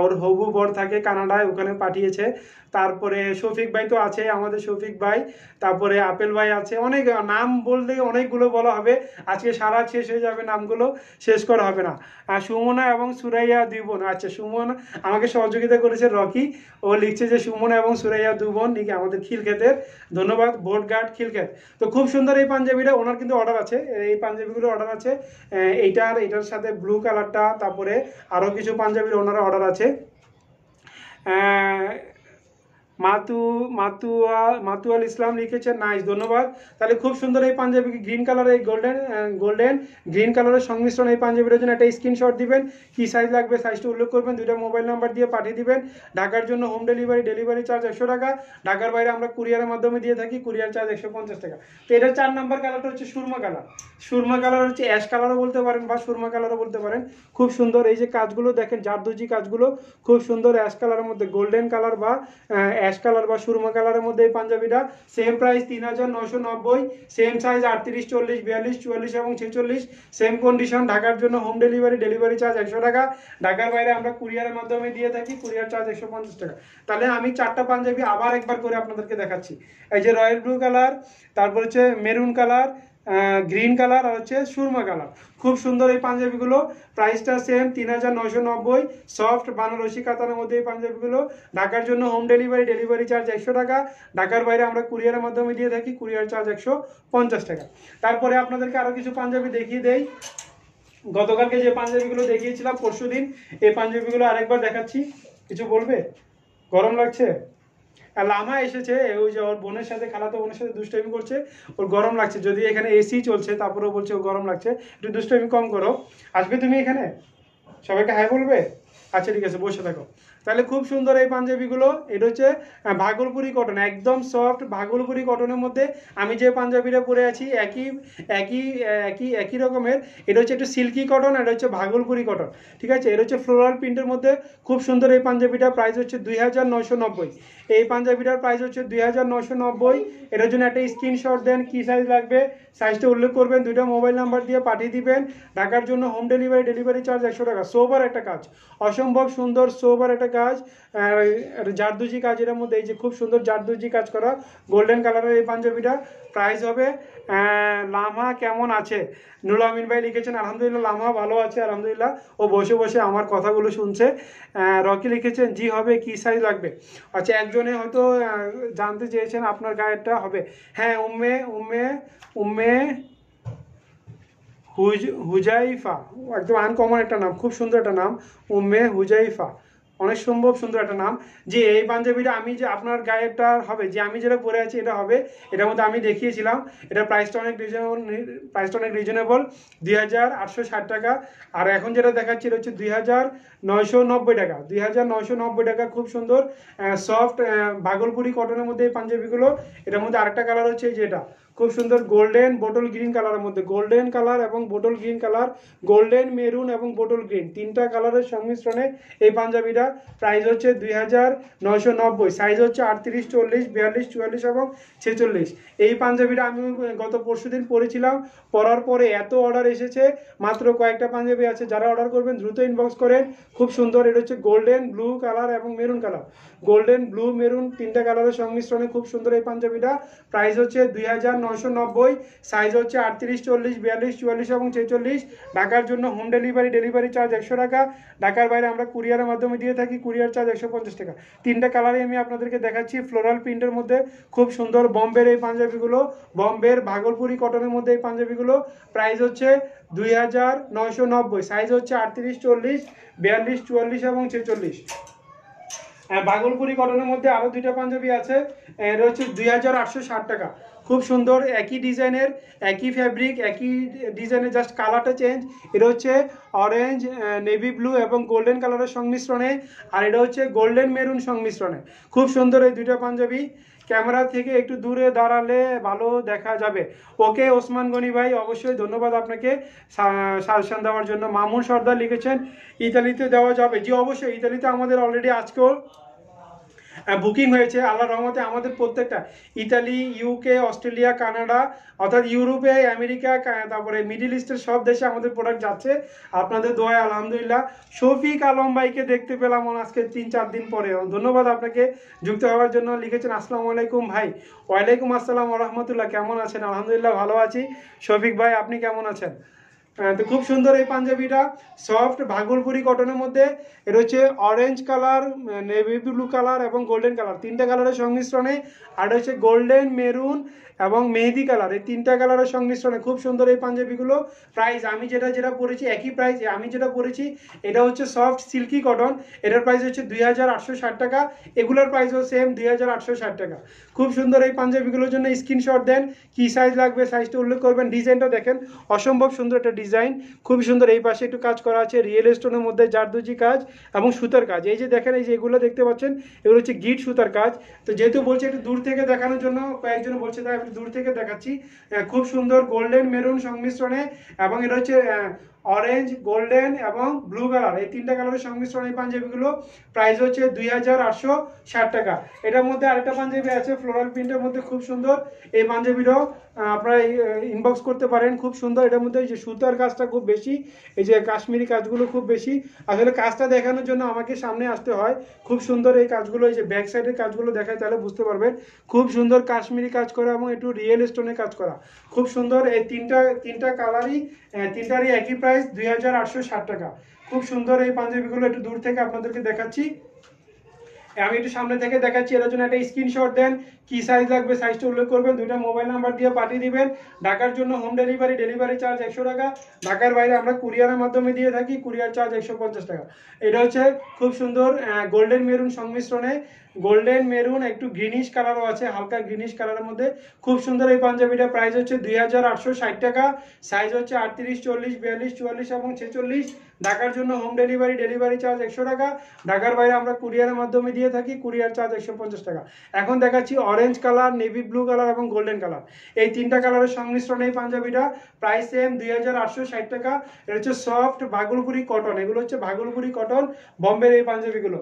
S1: ওর হবু বর থাকে কানাডায়, ওখানে পাঠিয়েছে। তারপরে শফিক ভাই তো আছে আমাদের, শফিক ভাই, তারপরে আপেল ভাই আছে, অনেক নাম বললে অনেকগুলো বলা হবে, আজকে সারা শেষ হয়ে যাবে, নামগুলো শেষ করা হবে না। আর সুমনা এবং সুরাইয়া 2 বোন, আচ্ছা সুমনা আমাকে সহযোগিতা করেছে রকি, ও লিখছে যে সুমনা এবং সুরাইয়া 2 বোন নাকি আমাদের খিলক্ষেতের, ধন্যবাদ বোটঘাট খিলক্ষেত। তো খুব সুন্দর এই পাঞ্জাবিটা, ওনার কিন্তু অর্ডার আছে, এই পাঞ্জাবিগুলো অর্ডার আছে, এটার সাথে ব্লু কালারটা, তারপরে আরও কিছু পাঞ্জাবির ওনারা অর্ডার আছে। মাতুয়াল ইসলাম লিখেছেন, নাইস, ধন্যবাদ। তাহলে খুব সুন্দর এই পাঞ্জাবি, গ্রিন কালারের, গোল্ডেন গ্রিন কালারের সংমিশ্রণ এই পাঞ্জাবিটার জন্য একটা স্ক্রিনশট দিবেন, কি সাইজ লাগবে সাইজটা উল্লেখ করবেন, 2টা মোবাইল নাম্বার দিয়ে পাঠিয়ে দিবেন। ঢাকার জন্য হোম ডেলিভারি চার্জ 100 টাকা। ঢাকার বাইরে আমরা কুরিয়ারের মাধ্যমে দিয়ে থাকি, কুরিয়ার চার্জ 150 টাকা। তো এটা 4 নাম্বার কালারটা হচ্ছে সুরমা কালার হচ্ছে অ্যাশ কালারও বলতে পারেন বা সুরমা কালারও বলতে পারেন। খুব সুন্দর এই যে কাজগুলো দেখেন, জারদুজি কাজগুলো খুব সুন্দর, অ্যাশ কালারের মধ্যে গোল্ডেন কালার বা অ্যাশ কালার বা সুরমা কালারের মধ্যে এই পাঞ্জাবিটা, সেম প্রাইস 3990, সেম সাইজ 38, 40, 42, 44 এবং 46, সেম কন্ডিশন। ঢাকার জন্য হোম ডেলিভারি চার্জ 100 টাকা। ঢাকার বাইরে আমরা কুরিয়ারের মাধ্যমে দিয়ে থাকি, কুরিয়ার চার্জ 150 টাকা। তাহলে আমি 4টা পাঞ্জাবি আবার একবার করে আপনাদেরকে দেখাচ্ছি। এই যে রয়্যাল ব্লু কালার, তারপর হচ্ছে মেরুন কালার, গ্রিন কালার আর হচ্ছে সুরমা কালার। খুব সুন্দর এই পাঞ্জাবিগুলো, প্রাইসটা সেম 3990। সফট বানারসি কাতানের মধ্যে এই পাঞ্জাবিগুলো। ঢাকার জন্য হোম ডেলিভারি, ডেলিভারি চার্জ 100 টাকা। ঢাকার বাইরে আমরা কুরিয়ারের মাধ্যমে দিয়ে থাকি, কুরিয়ার চার্জ 150 টাকা। তারপরে আপনাদেরকে আরও কিছু পাঞ্জাবি দেখিয়ে দেই। গতকালকে যে পাঞ্জাবিগুলো দেখিয়েছিলাম পরশুদিন, এই পাঞ্জাবিগুলো আরেকবার দেখাচ্ছি। কিছু বলবে? গরম লাগছে? লামা এসেছে, ওই যে ওর বোনের সাথে, খালাতো বোনের সাথে দুষ্টামি করছে, ওর গরম লাগছে। যদি এখানে এসি চলছে তারপরেও বলছে ও গরম লাগছে, একটু দুষ্টামি কম করো। আসবে তুমি এখানে? সবাইকে হাই বলবে? আচ্ছা ঠিক আছে, বসে থাকো। তাহলে খুব সুন্দর এই পাঞ্জাবিগুলো। এটা হচ্ছে ভাগলপুরি কটন, একদম সফট ভাগলপুরি কটনের মধ্যে আমি যে পাঞ্জাবিটা পরে আছি একই একই একই একই রকমের। এটা হচ্ছে একটু সিল্কি কটন, এটা হচ্ছে ভাগলপুরি কটন, ঠিক আছে। এটা হচ্ছে ফ্লোরাল প্রিন্টের মধ্যে খুব সুন্দর এই পাঞ্জাবিটা। প্রাইস হচ্ছে 2990। এই পাঞ্জাবিটার প্রাইস হচ্ছে 2990। এটার জন্য একটা স্ক্রিনশট দেন, কি সাইজ লাগবে সাইজটা উল্লেখ করবেন, দুইটা মোবাইল নাম্বার দিয়ে পাঠিয়ে দিবেন। ঢাকার জন্য হোম ডেলিভারি, ডেলিভারি চার্জ 100 টাকা। সোবার একটা কাজ, অসম্ভব সুন্দর সোবার একটা কাজ, জারদুজি কাজ এর মধ্যে। এই যে খুব সুন্দর জারদুজি কাজ করা গোল্ডেন কালারের এই পাঞ্জাবিটা। প্রাইস হবে লামা কেমন আছে? নুরুল আমিন ভাই লিখেছেন আলহামদুলিল্লাহ লামা ভালো আছে আলহামদুলিল্লাহ। ও বসে বসে আমার কথাগুলো শুনছে। রকি লিখেছেন জি হবে, কি সাইজ লাগবে? আচ্ছা, একজনে হয়তো জানতে চেয়েছেন আপনার গায়েরটা হবে। হ্যাঁ, উম্মে উম্মে উম্মে হুজাইফা, একদম আনকমন একটা নাম, খুব সুন্দর একটা নাম, উম্মে হুজাইফা, অনেক সম্ভব সুন্দর একটা নাম। যে এই পাঞ্জাবিটা আমি যে আপনার গায়েরটা হবে, যে আমি যেটা পরে আছি এটা হবে। এটার মধ্যে আমি দেখিয়েছিলাম, এটার প্রাইসটা অনেক রিজনেবল, প্রাইসটা অনেক রিজনেবল, 2860 টাকা। আর এখন যেটা দেখাচ্ছি এটা হচ্ছে 2990 টাকা, 2990 টাকা। খুব সুন্দর সফট ভাগলপুরি কটনের মধ্যে এই পাঞ্জাবিগুলো। এটার মধ্যে আরেকটা কালার হচ্ছে যেটা খুব সুন্দর গোল্ডেন বোটল গ্রিন কালারের মধ্যে, গোল্ডেন কালার এবং bottle green colour, golden maroon এবং বোটল গ্রিন, তিনটা কালারের সংমিশ্রণে এই পাঞ্জাবিটা। প্রাইস হচ্ছে 2990। সাইজ হচ্ছে 38, 40, 42, 44 এবং 46। এই পাঞ্জাবিটা আমি গত পরশুদিন পরেছিলাম, পরার পরে এত অর্ডার এসেছে, মাত্র কয়েকটা পাঞ্জাবি আছে। যারা অর্ডার করবেন দ্রুত ইনবক্স করেন। খুব সুন্দর, এটা হচ্ছে গোল্ডেন ব্লু কালার এবং maroon colour, golden blue maroon তিনটা কালারের সংমিশ্রণে খুব সুন্দর এই পাঞ্জাবিটা। প্রাইস হচ্ছে 2990। সাইজ হচ্ছে 38, 40, 42, 44 এবং 46। ঢাকার জন্য হোম ডেলিভারি, ডেলিভারি চার্জ 100 টাকা। ঢাকার বাইরে আমরা কুরিয়ারের মাধ্যমে দিয়ে থাকি, কুরিয়ার চার্জ 150 টাকা। তিনটা কালারই আমি আপনাদেরকে দেখাচ্ছি ফ্লোরাল প্রিন্টের মধ্যে। খুব সুন্দর বম্বের এই পাঞ্জাবিগুলো, বম্বের ভাগলপুরি কটনের মধ্যে এই পাঞ্জাবিগুলো। প্রাইস হচ্ছে 2990। সাইজ হচ্ছে 38, 40, 42, 44 এবং 46। ভাগলপুরি কটনের মধ্যে আরও দুইটা পাঞ্জাবি আছে, এটা হচ্ছে 2860 টাকা। খুব সুন্দর, একই ডিজাইনের, একই ফ্যাব্রিক, একই ডিজাইনের, জাস্ট কালারটা চেঞ্জ। এটা হচ্ছে অরেঞ্জ, নেভি ব্লু এবং গোল্ডেন কালারের সংমিশ্রণে, আর এটা হচ্ছে গোল্ডেন মেরুন সংমিশ্রণে। খুব সুন্দর এই দুইটা পাঞ্জাবি। ক্যামেরা থেকে একটু দূরে দাঁড়ালে ভালো দেখা যাবে। ওকে ওসমান গনি ভাই, অবশ্যই ধন্যবাদ আপনাকে সাজেশন দেওয়ার জন্য। মামুন সর্দার লিখেছেন ইতালিতে দেওয়া যাবে। জি অবশ্যই, ইতালিতে আমাদের অলরেডি আজকেও বুকিং হয়েছে আল্লাহ রহমতে। আমাদের প্রত্যেকটা ইতালি, ইউকে, অস্ট্রেলিয়া, কানাডা, অর্থাৎ ইউরোপে, আমেরিকা, তারপরে মিডিল ইস্টের সব দেশে আমাদের প্রোডাক্ট যাচ্ছে আপনাদের দোয়ায় আলহামদুলিল্লাহ। শফিক আলম ভাইকে দেখতে পেলাম আজকে 3-4 দিন পরে, ধন্যবাদ আপনাকে যুক্ত হওয়ার জন্য। লিখেছেন আসসালামু আলাইকুম ভাই। ওয়ালাইকুম আসসালাম ওয়া রাহমাতুল্লাহ, কেমন আছেন? আলহামদুলিল্লাহ ভালো আছি। শফিক ভাই আপনি কেমন আছেন? তো খুব সুন্দর এই পাঞ্জাবিটা, সফট ভাগলপুরি কটনের মধ্যে। এটা হচ্ছে orange colour, navy blue colour এবং গোল্ডেন কালার, তিনটা কালারের সংমিশ্রণে। আর হচ্ছে গোল্ডেন মেরুন এবং মেহেদি কালার, এই তিনটা কালারের সংমিশ্রণে খুব সুন্দর এই পাঞ্জাবিগুলো। প্রাইস আমি যেটা পরেছি একই প্রাইস, আমি যেটা পরেছি এটা হচ্ছে সফট সিল্কি কটন, এটার প্রাইস হচ্ছে 2860 টাকা। এগুলোর প্রাইসও সেম 2860 টাকা। খুব সুন্দর এই পাঞ্জাবিগুলোর জন্য স্ক্রিনশট দেন, কি সাইজ লাগবে সাইজটা উল্লেখ করবেন। ডিজাইনটা দেখেন, অসম্ভব সুন্দর একটা ডিজাইন, খুব সুন্দর। এই পাশে একটু কাজ করা আছে রিয়েল স্টোনের মধ্যে, জারদুজি কাজ এবং সুতার কাজ। এই যে দেখেন, এই যে এগুলো দেখতে পাচ্ছেন, এগুলো হচ্ছে গিট সুতার কাজ। তো যেহেতু বলছে একটু দূর থেকে দেখানোর জন্য, কয়েকজন বলছে তাই একটু দূর থেকে দেখাচ্ছি। খুব সুন্দর গোল্ডেন মেরুন সংমিশ্রণে, এবং এটা হচ্ছে অরেঞ্জ, গোল্ডেন এবং ব্লু কালার, এই তিনটা কালারের সংমিশ্রণ এই পাঞ্জাবিগুলো। প্রাইস হচ্ছে 2860 টাকা। এটার মধ্যে আরেকটা পাঞ্জাবি আছে ফ্লোরাল প্রিন্টের মধ্যে, খুব সুন্দর। এই পাঞ্জাবিটাও আপনারা ইনবক্স করতে পারেন, খুব সুন্দর। এটার মধ্যে এই যে সুতার কাজটা খুব বেশি, এই যে কাশ্মীরি কাজগুলো খুব বেশি। আসলে কাজটা দেখানোর জন্য আমাকে সামনে আসতে হয়। খুব সুন্দর এই কাজগুলো, এই যে ব্যাক সাইডের কাজগুলো দেখায় তাহলে বুঝতে পারবেন। খুব সুন্দর কাশ্মীরি কাজ করা এবং একটু রিয়েল স্টোনে কাজ করা, খুব সুন্দর। এই তিনটা কালারই, তিনটারই একই প্রাইস 2860 টাকা। খুব সুন্দর এই পাঞ্জাবিগুলো। একটু দূর থেকে আপনাদেরকে দেখাচ্ছি, আমি একটু সামনে থেকে দেখাচ্ছি। এর জন্য একটা স্ক্রিনশট দেন, কি সাইজ লাগবে সাইজটা উল্লেখ করবেন, দুইটা মোবাইল নাম্বার দিয়ে পাঠিয়ে দিবেন। ঢাকার জন্য হোম ডেলিভারি চার্জ 100 টাকা। ঢাকার বাইরে আমরা কুরিয়ারের মাধ্যমে দিয়ে থাকি, কুরিয়ার চার্জ 150 টাকা। এটা হচ্ছে খুব সুন্দর গোল্ডেন মেরুন সংমিশ্রণে, গোল্ডেন মেরুন একটু গ্রিনিশ কালারও আছে, হালকা গ্রিনিশ কালারের মধ্যে। খুব সুন্দর এই পাঞ্জাবিটা। প্রাইস হচ্ছে 2860 টাকা। সাইজ হচ্ছে 38, 40, 42, 44 এবং 46। ঢাকার জন্য হোম ডেলিভারি চার্জ 100 টাকা। ঢাকার বাইরে আমরা কুরিয়ারের মাধ্যমে দিয়ে থাকি, কুরিয়ার চার্জ 150 টাকা। এখন দেখাচ্ছি orange colour, navy blue colour এবং গোল্ডেন কালার, এই তিনটা কালারের সংমিশ্রণে এই পাঞ্জাবিটা। প্রাইস সেম 2860 টাকা। এটা হচ্ছে সফট ভাগলপুরি কটন, এগুলো হচ্ছে ভাগলপুরি কটন বম্বের এই পাঞ্জাবিগুলো।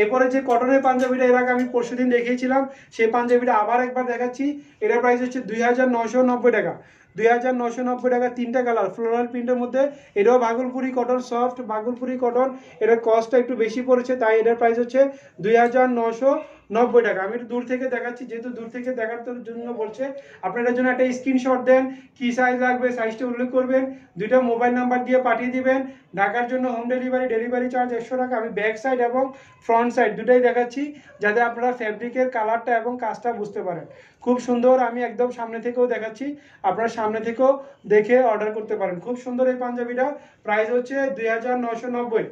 S1: এরপরে যে কটনের পাঞ্জাবিটা এর আগে আমি পরশুদিন দেখিয়েছিলাম, সেই পাঞ্জাবিটা আবার একবার দেখাচ্ছি। এটার প্রাইস হচ্ছে 2990 টাকা। 2990 টাকা, তিনটা কালার ফ্লোরাল প্রিন্টের মধ্যে। এটাও Bhagalpuri cotton, soft Bhagalpuri cotton. এটার কস্টটা একটু বেশি পড়েছে, তাই এটার প্রাইস হচ্ছে 2990 টাকা। আমি একটু দূর থেকে দেখাচ্ছি, যেহেতু দূর থেকে দেখার জন্য বলছে। আপনার জন্য একটা স্ক্রিনশট দেন, কি সাইজ লাগবে সাইজটা উল্লেখ করবেন, দুইটা মোবাইল নাম্বার দিয়ে পাঠিয়ে দিবেন। ঢাকার জন্য হোম ডেলিভারি চার্জ 100 টাকা। আমি ব্যাক সাইড এবং ফ্রন্ট সাইড দুটাই দেখাচ্ছি, যাতে আপনারা ফ্যাব্রিকের কালারটা এবং কাজটা বুঝতে পারেন। খুব সুন্দর, আমি একদম সামনে থেকেও দেখাচ্ছি, আপনারা সামনে থেকেও দেখে অর্ডার করতে পারেন। খুব সুন্দর এই পাঞ্জাবিটা। প্রাইস হচ্ছে 2990।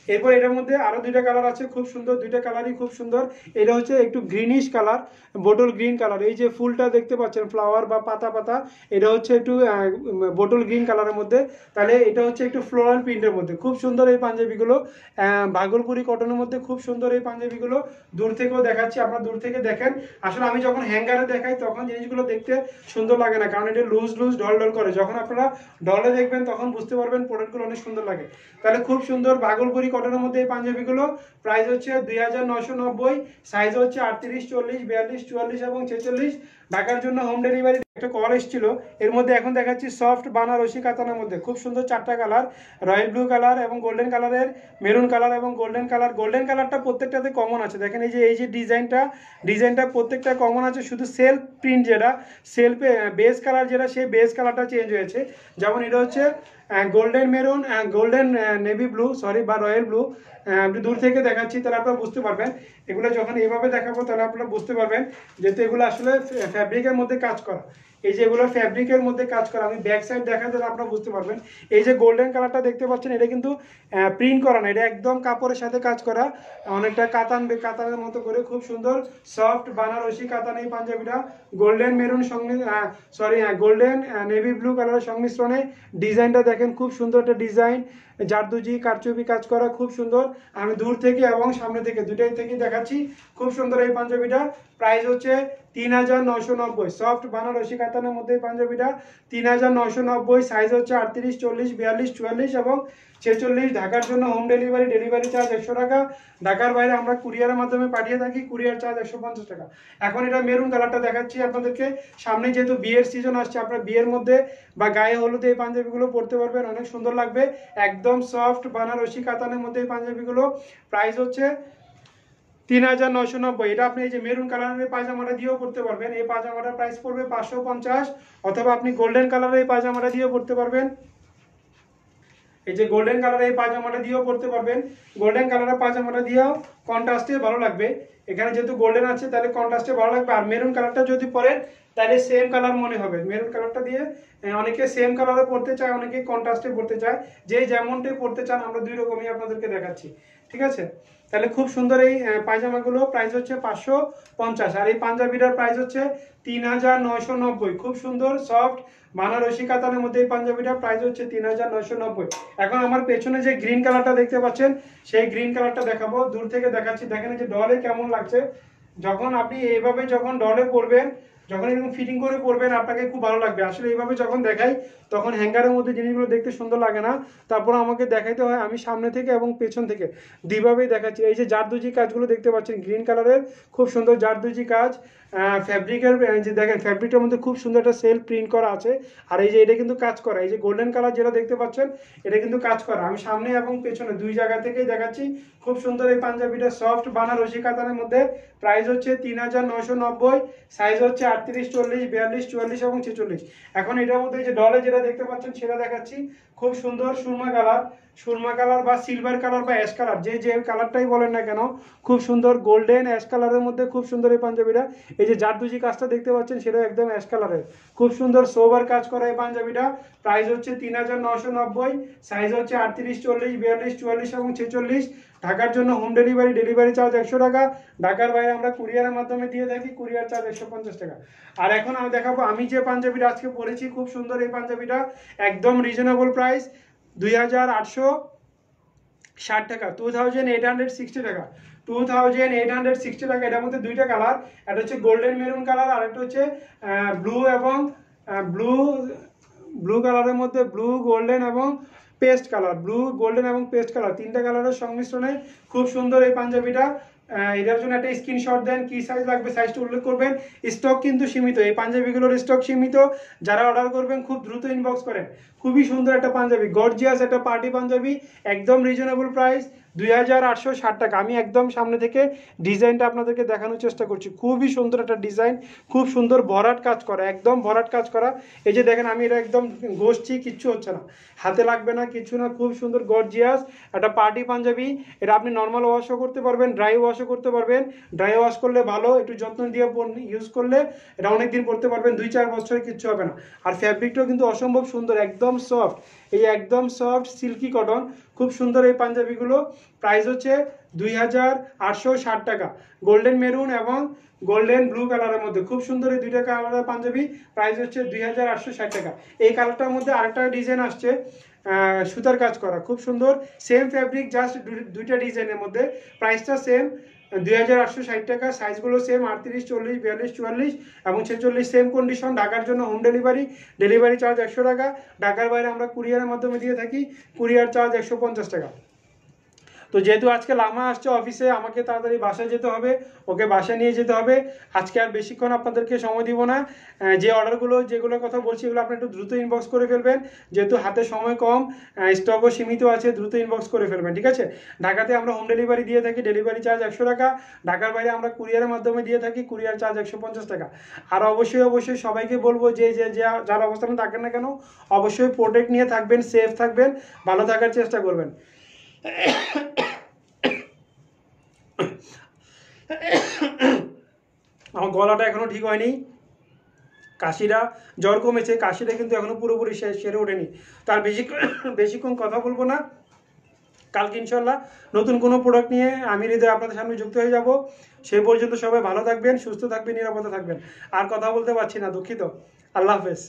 S1: এরপর এটার মধ্যে আরো দুইটা কালার আছে, খুব সুন্দর, দুইটা কালারই খুব সুন্দর। এটা হচ্ছে একটু greenish colour, bottle green colour. এই যে ফুলটা দেখতে পাচ্ছেন, ফ্লাওয়ার বা পাতা পাতা, এটা হচ্ছে একটু বোটল গ্রিন কালারের মধ্যে। তাহলে এটা হচ্ছে একটু ফ্লোরাল প্রিন্টের মধ্যে। খুব সুন্দর এই পাঞ্জাবিগুলো, ভাগলপুরি কটনের মধ্যে। খুব সুন্দর এই পাঞ্জাবিগুলো। দূর থেকেও দেখাচ্ছি, আপনারা দূর থেকে দেখেন। আসলে আমি যখন হ্যাঙ্গারে দেখাই তখন জিনিসগুলো দেখতে সুন্দর লাগে না, কারণ এটা লুজ ঢল করে। যখন আপনারা ঢলে দেখবেন তখন বুঝতে পারবেন প্রোডাক্টগুলো অনেক সুন্দর লাগে। তাহলে খুব সুন্দর ভাগলপুরি কটনের মধ্যে এই পাঞ্জাবিগুলো। প্রাইস হচ্ছে 2990। সাইজ হচ্ছে 38, 40, 42, 44 এবং 46। ঢাকার জন্য হোম ডেলিভারি। একটা কল এসেছিল, এর মধ্যে এখন দেখাচ্ছি সফট বানারসি কাতানের মধ্যে। খুব সুন্দর চারটা কালার, রয়্যাল ব্লু কালার এবং গোল্ডেন কালারের, মেরুন কালার এবং গোল্ডেন কালার। গোল্ডেন কালারটা প্রত্যেকটাতে কমন আছে, দেখেন এই যে ডিজাইনটা প্রত্যেকটা কমন আছে। শুধু সেলফ প্রিন্ট, যেটা সেলফে বেস কালার, যেটা সেই বেস কালারটা চেঞ্জ হয়েছে। যেমন এটা হচ্ছে golden maroon, golden navy blue, sorry, বা রয়্যাল ব্লু। আপনি দূর থেকে দেখাচ্ছি, তাহলে আপনারা বুঝতে পারবেন। এগুলো যখন এইভাবে দেখাবো তাহলে আপনারা বুঝতে পারবেন, যেহেতু এগুলো আসলে ফ্যাব্রিকের মধ্যে কাজ করা। এই যে এগুলো ফ্যাব্রিকের মধ্যে কাজ করা, আমি ব্যাক সাইড দেখাতে তাহলে আপনারা বুঝতে পারবেন। এই যে গোল্ডেন কালারটা দেখতে পাচ্ছেন, এটা কিন্তু প্রিন্ট করা না, এটা একদম কাপড়ের সাথে কাজ করা, অনেকটা কাতানের মতো করে। খুব সুন্দর সফট বানারসি কাতান এই পাঞ্জাবিটা। Golden maroon golden navy blue কালারের সংমিশ্রণে। ডিজাইনটা দেখেন, খুব সুন্দর একটা ডিজাইন, জারদুজি কারচুপি কাজ করা, খুব সুন্দর। আমি দূর থেকে এবং সামনে থেকে দুটাই থেকে দেখাচ্ছি। খুব সুন্দর এই পাঞ্জাবিটা। প্রাইস হচ্ছে 3990। সফট বানারসি কাতানের মধ্যে এই পাঞ্জাবিটা 3990। সাইজ হচ্ছে 38, 40, 42, 44 এবং 46। ঢাকার জন্য হোম ডেলিভারি চার্জ 100 টাকা। ঢাকার বাইরে আমরা কুরিয়ারের মাধ্যমে পাঠিয়ে থাকি, কুরিয়ার চার্জ 150 টাকা। এখন এটা মেরুন কালারটা দেখাচ্ছি আপনাদেরকে। সামনে যেহেতু বিয়ের সিজন আসছে, আপনার বিয়ের মধ্যে বা গায়ে হলুদে এই পাঞ্জাবিগুলো পরতে পারবেন, অনেক সুন্দর লাগবে। একদম সফট বানারসি কাতানের মধ্যে এই পাঞ্জাবিগুলো। প্রাইস হচ্ছে 3990। এটা আপনি এই যে মেরুন কালারের পায়জামাটা দিয়েও পড়তে পারবেন। এই পায়জামাটার প্রাইস পড়বে 550। অথবা আপনি গোল্ডেন কালারের এই পায়জামাটা দিয়েও পড়তে পারবেন। এই যে গোল্ডেন কালারের এই পায়জামাটা দিয়েও পড়তে পারবেন। গোল্ডেন কালারের পায়জামাটা দিয়েও কন্ট্রাস্টে ভালো লাগবে। এখানে যেহেতু গোল্ডেন আছে তাহলে কন্ট্রাস্টে ভালো লাগবে। আর মেরুন কালারটা যদি পরেন তাহলে সেম কালার মনে হবে। মেরুন কালারটা দিয়ে অনেকে সেম কালারে পড়তে চায়, অনেকে কন্ট্রাস্টে পড়তে চায়। যে যেমনটাই পড়তে চান আমরা দুই রকমই আপনাদেরকে দেখাচ্ছি, ঠিক আছে। তাহলে খুব সুন্দর এই পায়জামাগুলো। প্রাইস হচ্ছে 550। আর এই পাঞ্জাবিটার প্রাইস হচ্ছে 3990। খুব সুন্দর সফট বানারসি কাতানের মধ্যে এই পাঞ্জাবিটার প্রাইস হচ্ছে 3990। এখন আমার পেছনে যে গ্রিন কালারটা দেখতে পাচ্ছেন, সেই গ্রিন কালারটা দেখাবো। দূর থেকে দেখাচ্ছি, দেখেন যে ডলে কেমন লাগছে। যখন আপনি এইভাবে যখন ডলে পরবেন যখন এরকম ফিটিং করে পরবেন আপনাকে খুব ভালো লাগবে। আসলে এইভাবে যখন দেখাই তখন হ্যাঙ্গারের মধ্যে জিনিসগুলো দেখতে সুন্দর লাগে না, তারপর আমাকে দেখাইতে হয় আমি সামনে থেকে এবং পেছন থেকে দুইভাবেই দেখাচ্ছি। এই যে জারদুজি কাজগুলো দেখতে পাচ্ছেন গ্রিন কালারের, খুব সুন্দর জারদুজি কাজ। ফ্যাব্রিকের যে দেখেন ফ্যাব্রিকটার মধ্যে খুব সুন্দর একটা সেলফ প্রিন্ট করা আছে। আর এই যে এটা কিন্তু কাজ করা, এই যে গোল্ডেন কালার যেটা দেখতে পাচ্ছেন এটা কিন্তু কাজ করা। আমি সামনে এবং পেছনে দুই জায়গা থেকেই দেখাচ্ছি। খুব সুন্দর এই পাঞ্জাবিটা, সফট বানারসি কাতানের মধ্যে। প্রাইস হচ্ছে 3990, সাইজ হচ্ছে 38, 40, 42, 44 এবং 46। এখন এটার মধ্যে যে ডলে যেটা দেখতে পাচ্ছেন সেটা দেখাচ্ছি। খুব সুন্দর সুরমা কালার বা সিলভার কালার বা অ্যাশ কালার, যে কালারটাই বলেন না কেন, খুব সুন্দর গোল্ডেন অ্যাশ কালারের মধ্যে খুব সুন্দর এই পাঞ্জাবিটা। এই যে জারদুজি কাজটা দেখতে পাচ্ছেন সেটা একদম অ্যাশ কালারের, খুব সুন্দর সোবার কাজ করা এই পাঞ্জাবিটা। প্রাইস হচ্ছে 3990, সাইজ হচ্ছে 38, 40, 42, 44 এবং 46। ঢাকার জন্য হোম ডেলিভারি চার্জ 100 টাকা। ঢাকার বাইরে আমরা কুরিয়ারের মাধ্যমে দিয়ে থাকি, কুরিয়ার চার্জ 150 টাকা। আর এখন আমি দেখাবো আমি যে পাঞ্জাবিটা আজকে পরেছি, খুব সুন্দর এই পাঞ্জাবিটা, একদম রিজনেবল প্রাইস 2860 টাকা, 2860 টাকা, 2860 টাকা। এটার মধ্যে দুইটা কালার, একটা হচ্ছে গোল্ডেন মেরুন কালার আর একটা হচ্ছে ব্লু এবং ব্লু কালারের মধ্যে ব্লু গোল্ডেন এবং পেস্ট কালার, ব্লু গোল্ডেন এবং পেস্ট কালার, তিনটা কালারের সংমিশ্রণে খুব সুন্দর এই পাঞ্জাবিটা। এটার জন্য একটা স্ক্রিনশট দেন, কি সাইজ লাগবে সাইজটা উল্লেখ করবেন। স্টক কিন্তু সীমিত, এই পাঞ্জাবিগুলোর স্টক সীমিত। যারা অর্ডার করবেন খুব দ্রুত ইনবক্স করেন। খুবই সুন্দর একটা পাঞ্জাবি, গর্জিয়াস একটা পার্টি পাঞ্জাবি, একদম রিজনেবল প্রাইস 2860 টাকা। আমি একদম সামনে থেকে ডিজাইনটা আপনাদেরকে দেখানোর চেষ্টা করছি। খুবই সুন্দর একটা ডিজাইন, খুব সুন্দর ভরাট কাজ করা, একদম ভরাট কাজ করা। এই যে দেখেন আমি এটা একদম ঘষছি, কিচ্ছু হচ্ছে না, হাতে লাগবে না, কিছু না। খুব সুন্দর গর্জিয়াস একটা পার্টি পাঞ্জাবি। এটা আপনি নর্মাল ওয়াশও করতে পারবেন, ড্রাই ওয়াশও করতে পারবেন। ড্রাই ওয়াশ করলে ভালো, একটু যত্ন দিয়ে ইউজ করলে এটা অনেক দিন পরতে পারবেন, 2-4 বছরে কিচ্ছু হবে না। আর ফ্যাব্রিকটাও কিন্তু অসম্ভব সুন্দর, একদম সফট, এই একদম সফট সিল্কি কটন, খুব সুন্দর এই পাঞ্জাবিগুলো। প্রাইস হচ্ছে 2860 টাকা। গোল্ডেন মেরুন এবং গোল্ডেন ব্লু কালারের মধ্যে খুব সুন্দর এই দুইটা কালারের পাঞ্জাবি, প্রাইস হচ্ছে 2860 টাকা। এই কালারটার মধ্যে আরেকটা ডিজাইন আসছে সুতার কাজ করা, খুব সুন্দর, সেম ফ্যাব্রিক, জাস্ট দুইটা ডিজাইনের মধ্যে, প্রাইসটা সেম 2860 টাকা। সাইজগুলো সেম 38, 40, 42, 44 এবং 46, সেম কন্ডিশন। ঢাকার জন্য হোম ডেলিভারি চার্জ 100 টাকা। ঢাকার বাইরে আমরা কুরিয়ারের মাধ্যমে দিয়ে থাকি, কুরিয়ার চার্জ 150 টাকা। তো যেহেতু আজকে লামা আসছে অফিসে, আমাকে তাড়াতাড়ি বাসায় যেতে হবে, ওকে বাসায় নিয়ে যেতে হবে। আজকে আর বেশিক্ষণ আপনাদেরকে সময় দিব না। যে অর্ডারগুলো যেগুলোর কথা বলছি এগুলো আপনি একটু দ্রুত ইনবক্স করে ফেলবেন, যেহেতু হাতে সময় কম, স্টকও সীমিত আছে, দ্রুত ইনবক্স করে ফেলবেন, ঠিক আছে? ঢাকাতে আমরা হোম ডেলিভারি দিয়ে থাকি, ডেলিভারি চার্জ 100 টাকা। ঢাকার বাইরে আমরা কুরিয়ারের মাধ্যমে দিয়ে থাকি, কুরিয়ার চার্জ 150 টাকা। আর অবশ্যই সবাইকে বলবো যে যার অবস্থানে থাকেন না কেন, অবশ্যই প্রোটেক্ট নিয়ে থাকবেন, সেফ থাকবেন, ভালো থাকার চেষ্টা করবেন। আমার গলাটা এখনো ঠিক হয়নি, কাশিটা জ্বর কমেছে, কাশিটা কিন্তু এখনো পুরোপুরি সেরে ওঠেনি। তার বেশিক্ষণ কথা বলবো না। কালকে ইনশাল্লাহ নতুন কোনো প্রোডাক্ট নিয়ে আমি হৃদয় আপনাদের সামনে যুক্ত হয়ে যাব। সেই পর্যন্ত সবাই ভালো থাকবেন, সুস্থ থাকবেন, নিরাপদে থাকবেন। আর কথা বলতে পারছি না, দুঃখিত। আল্লাহ হাফেজ।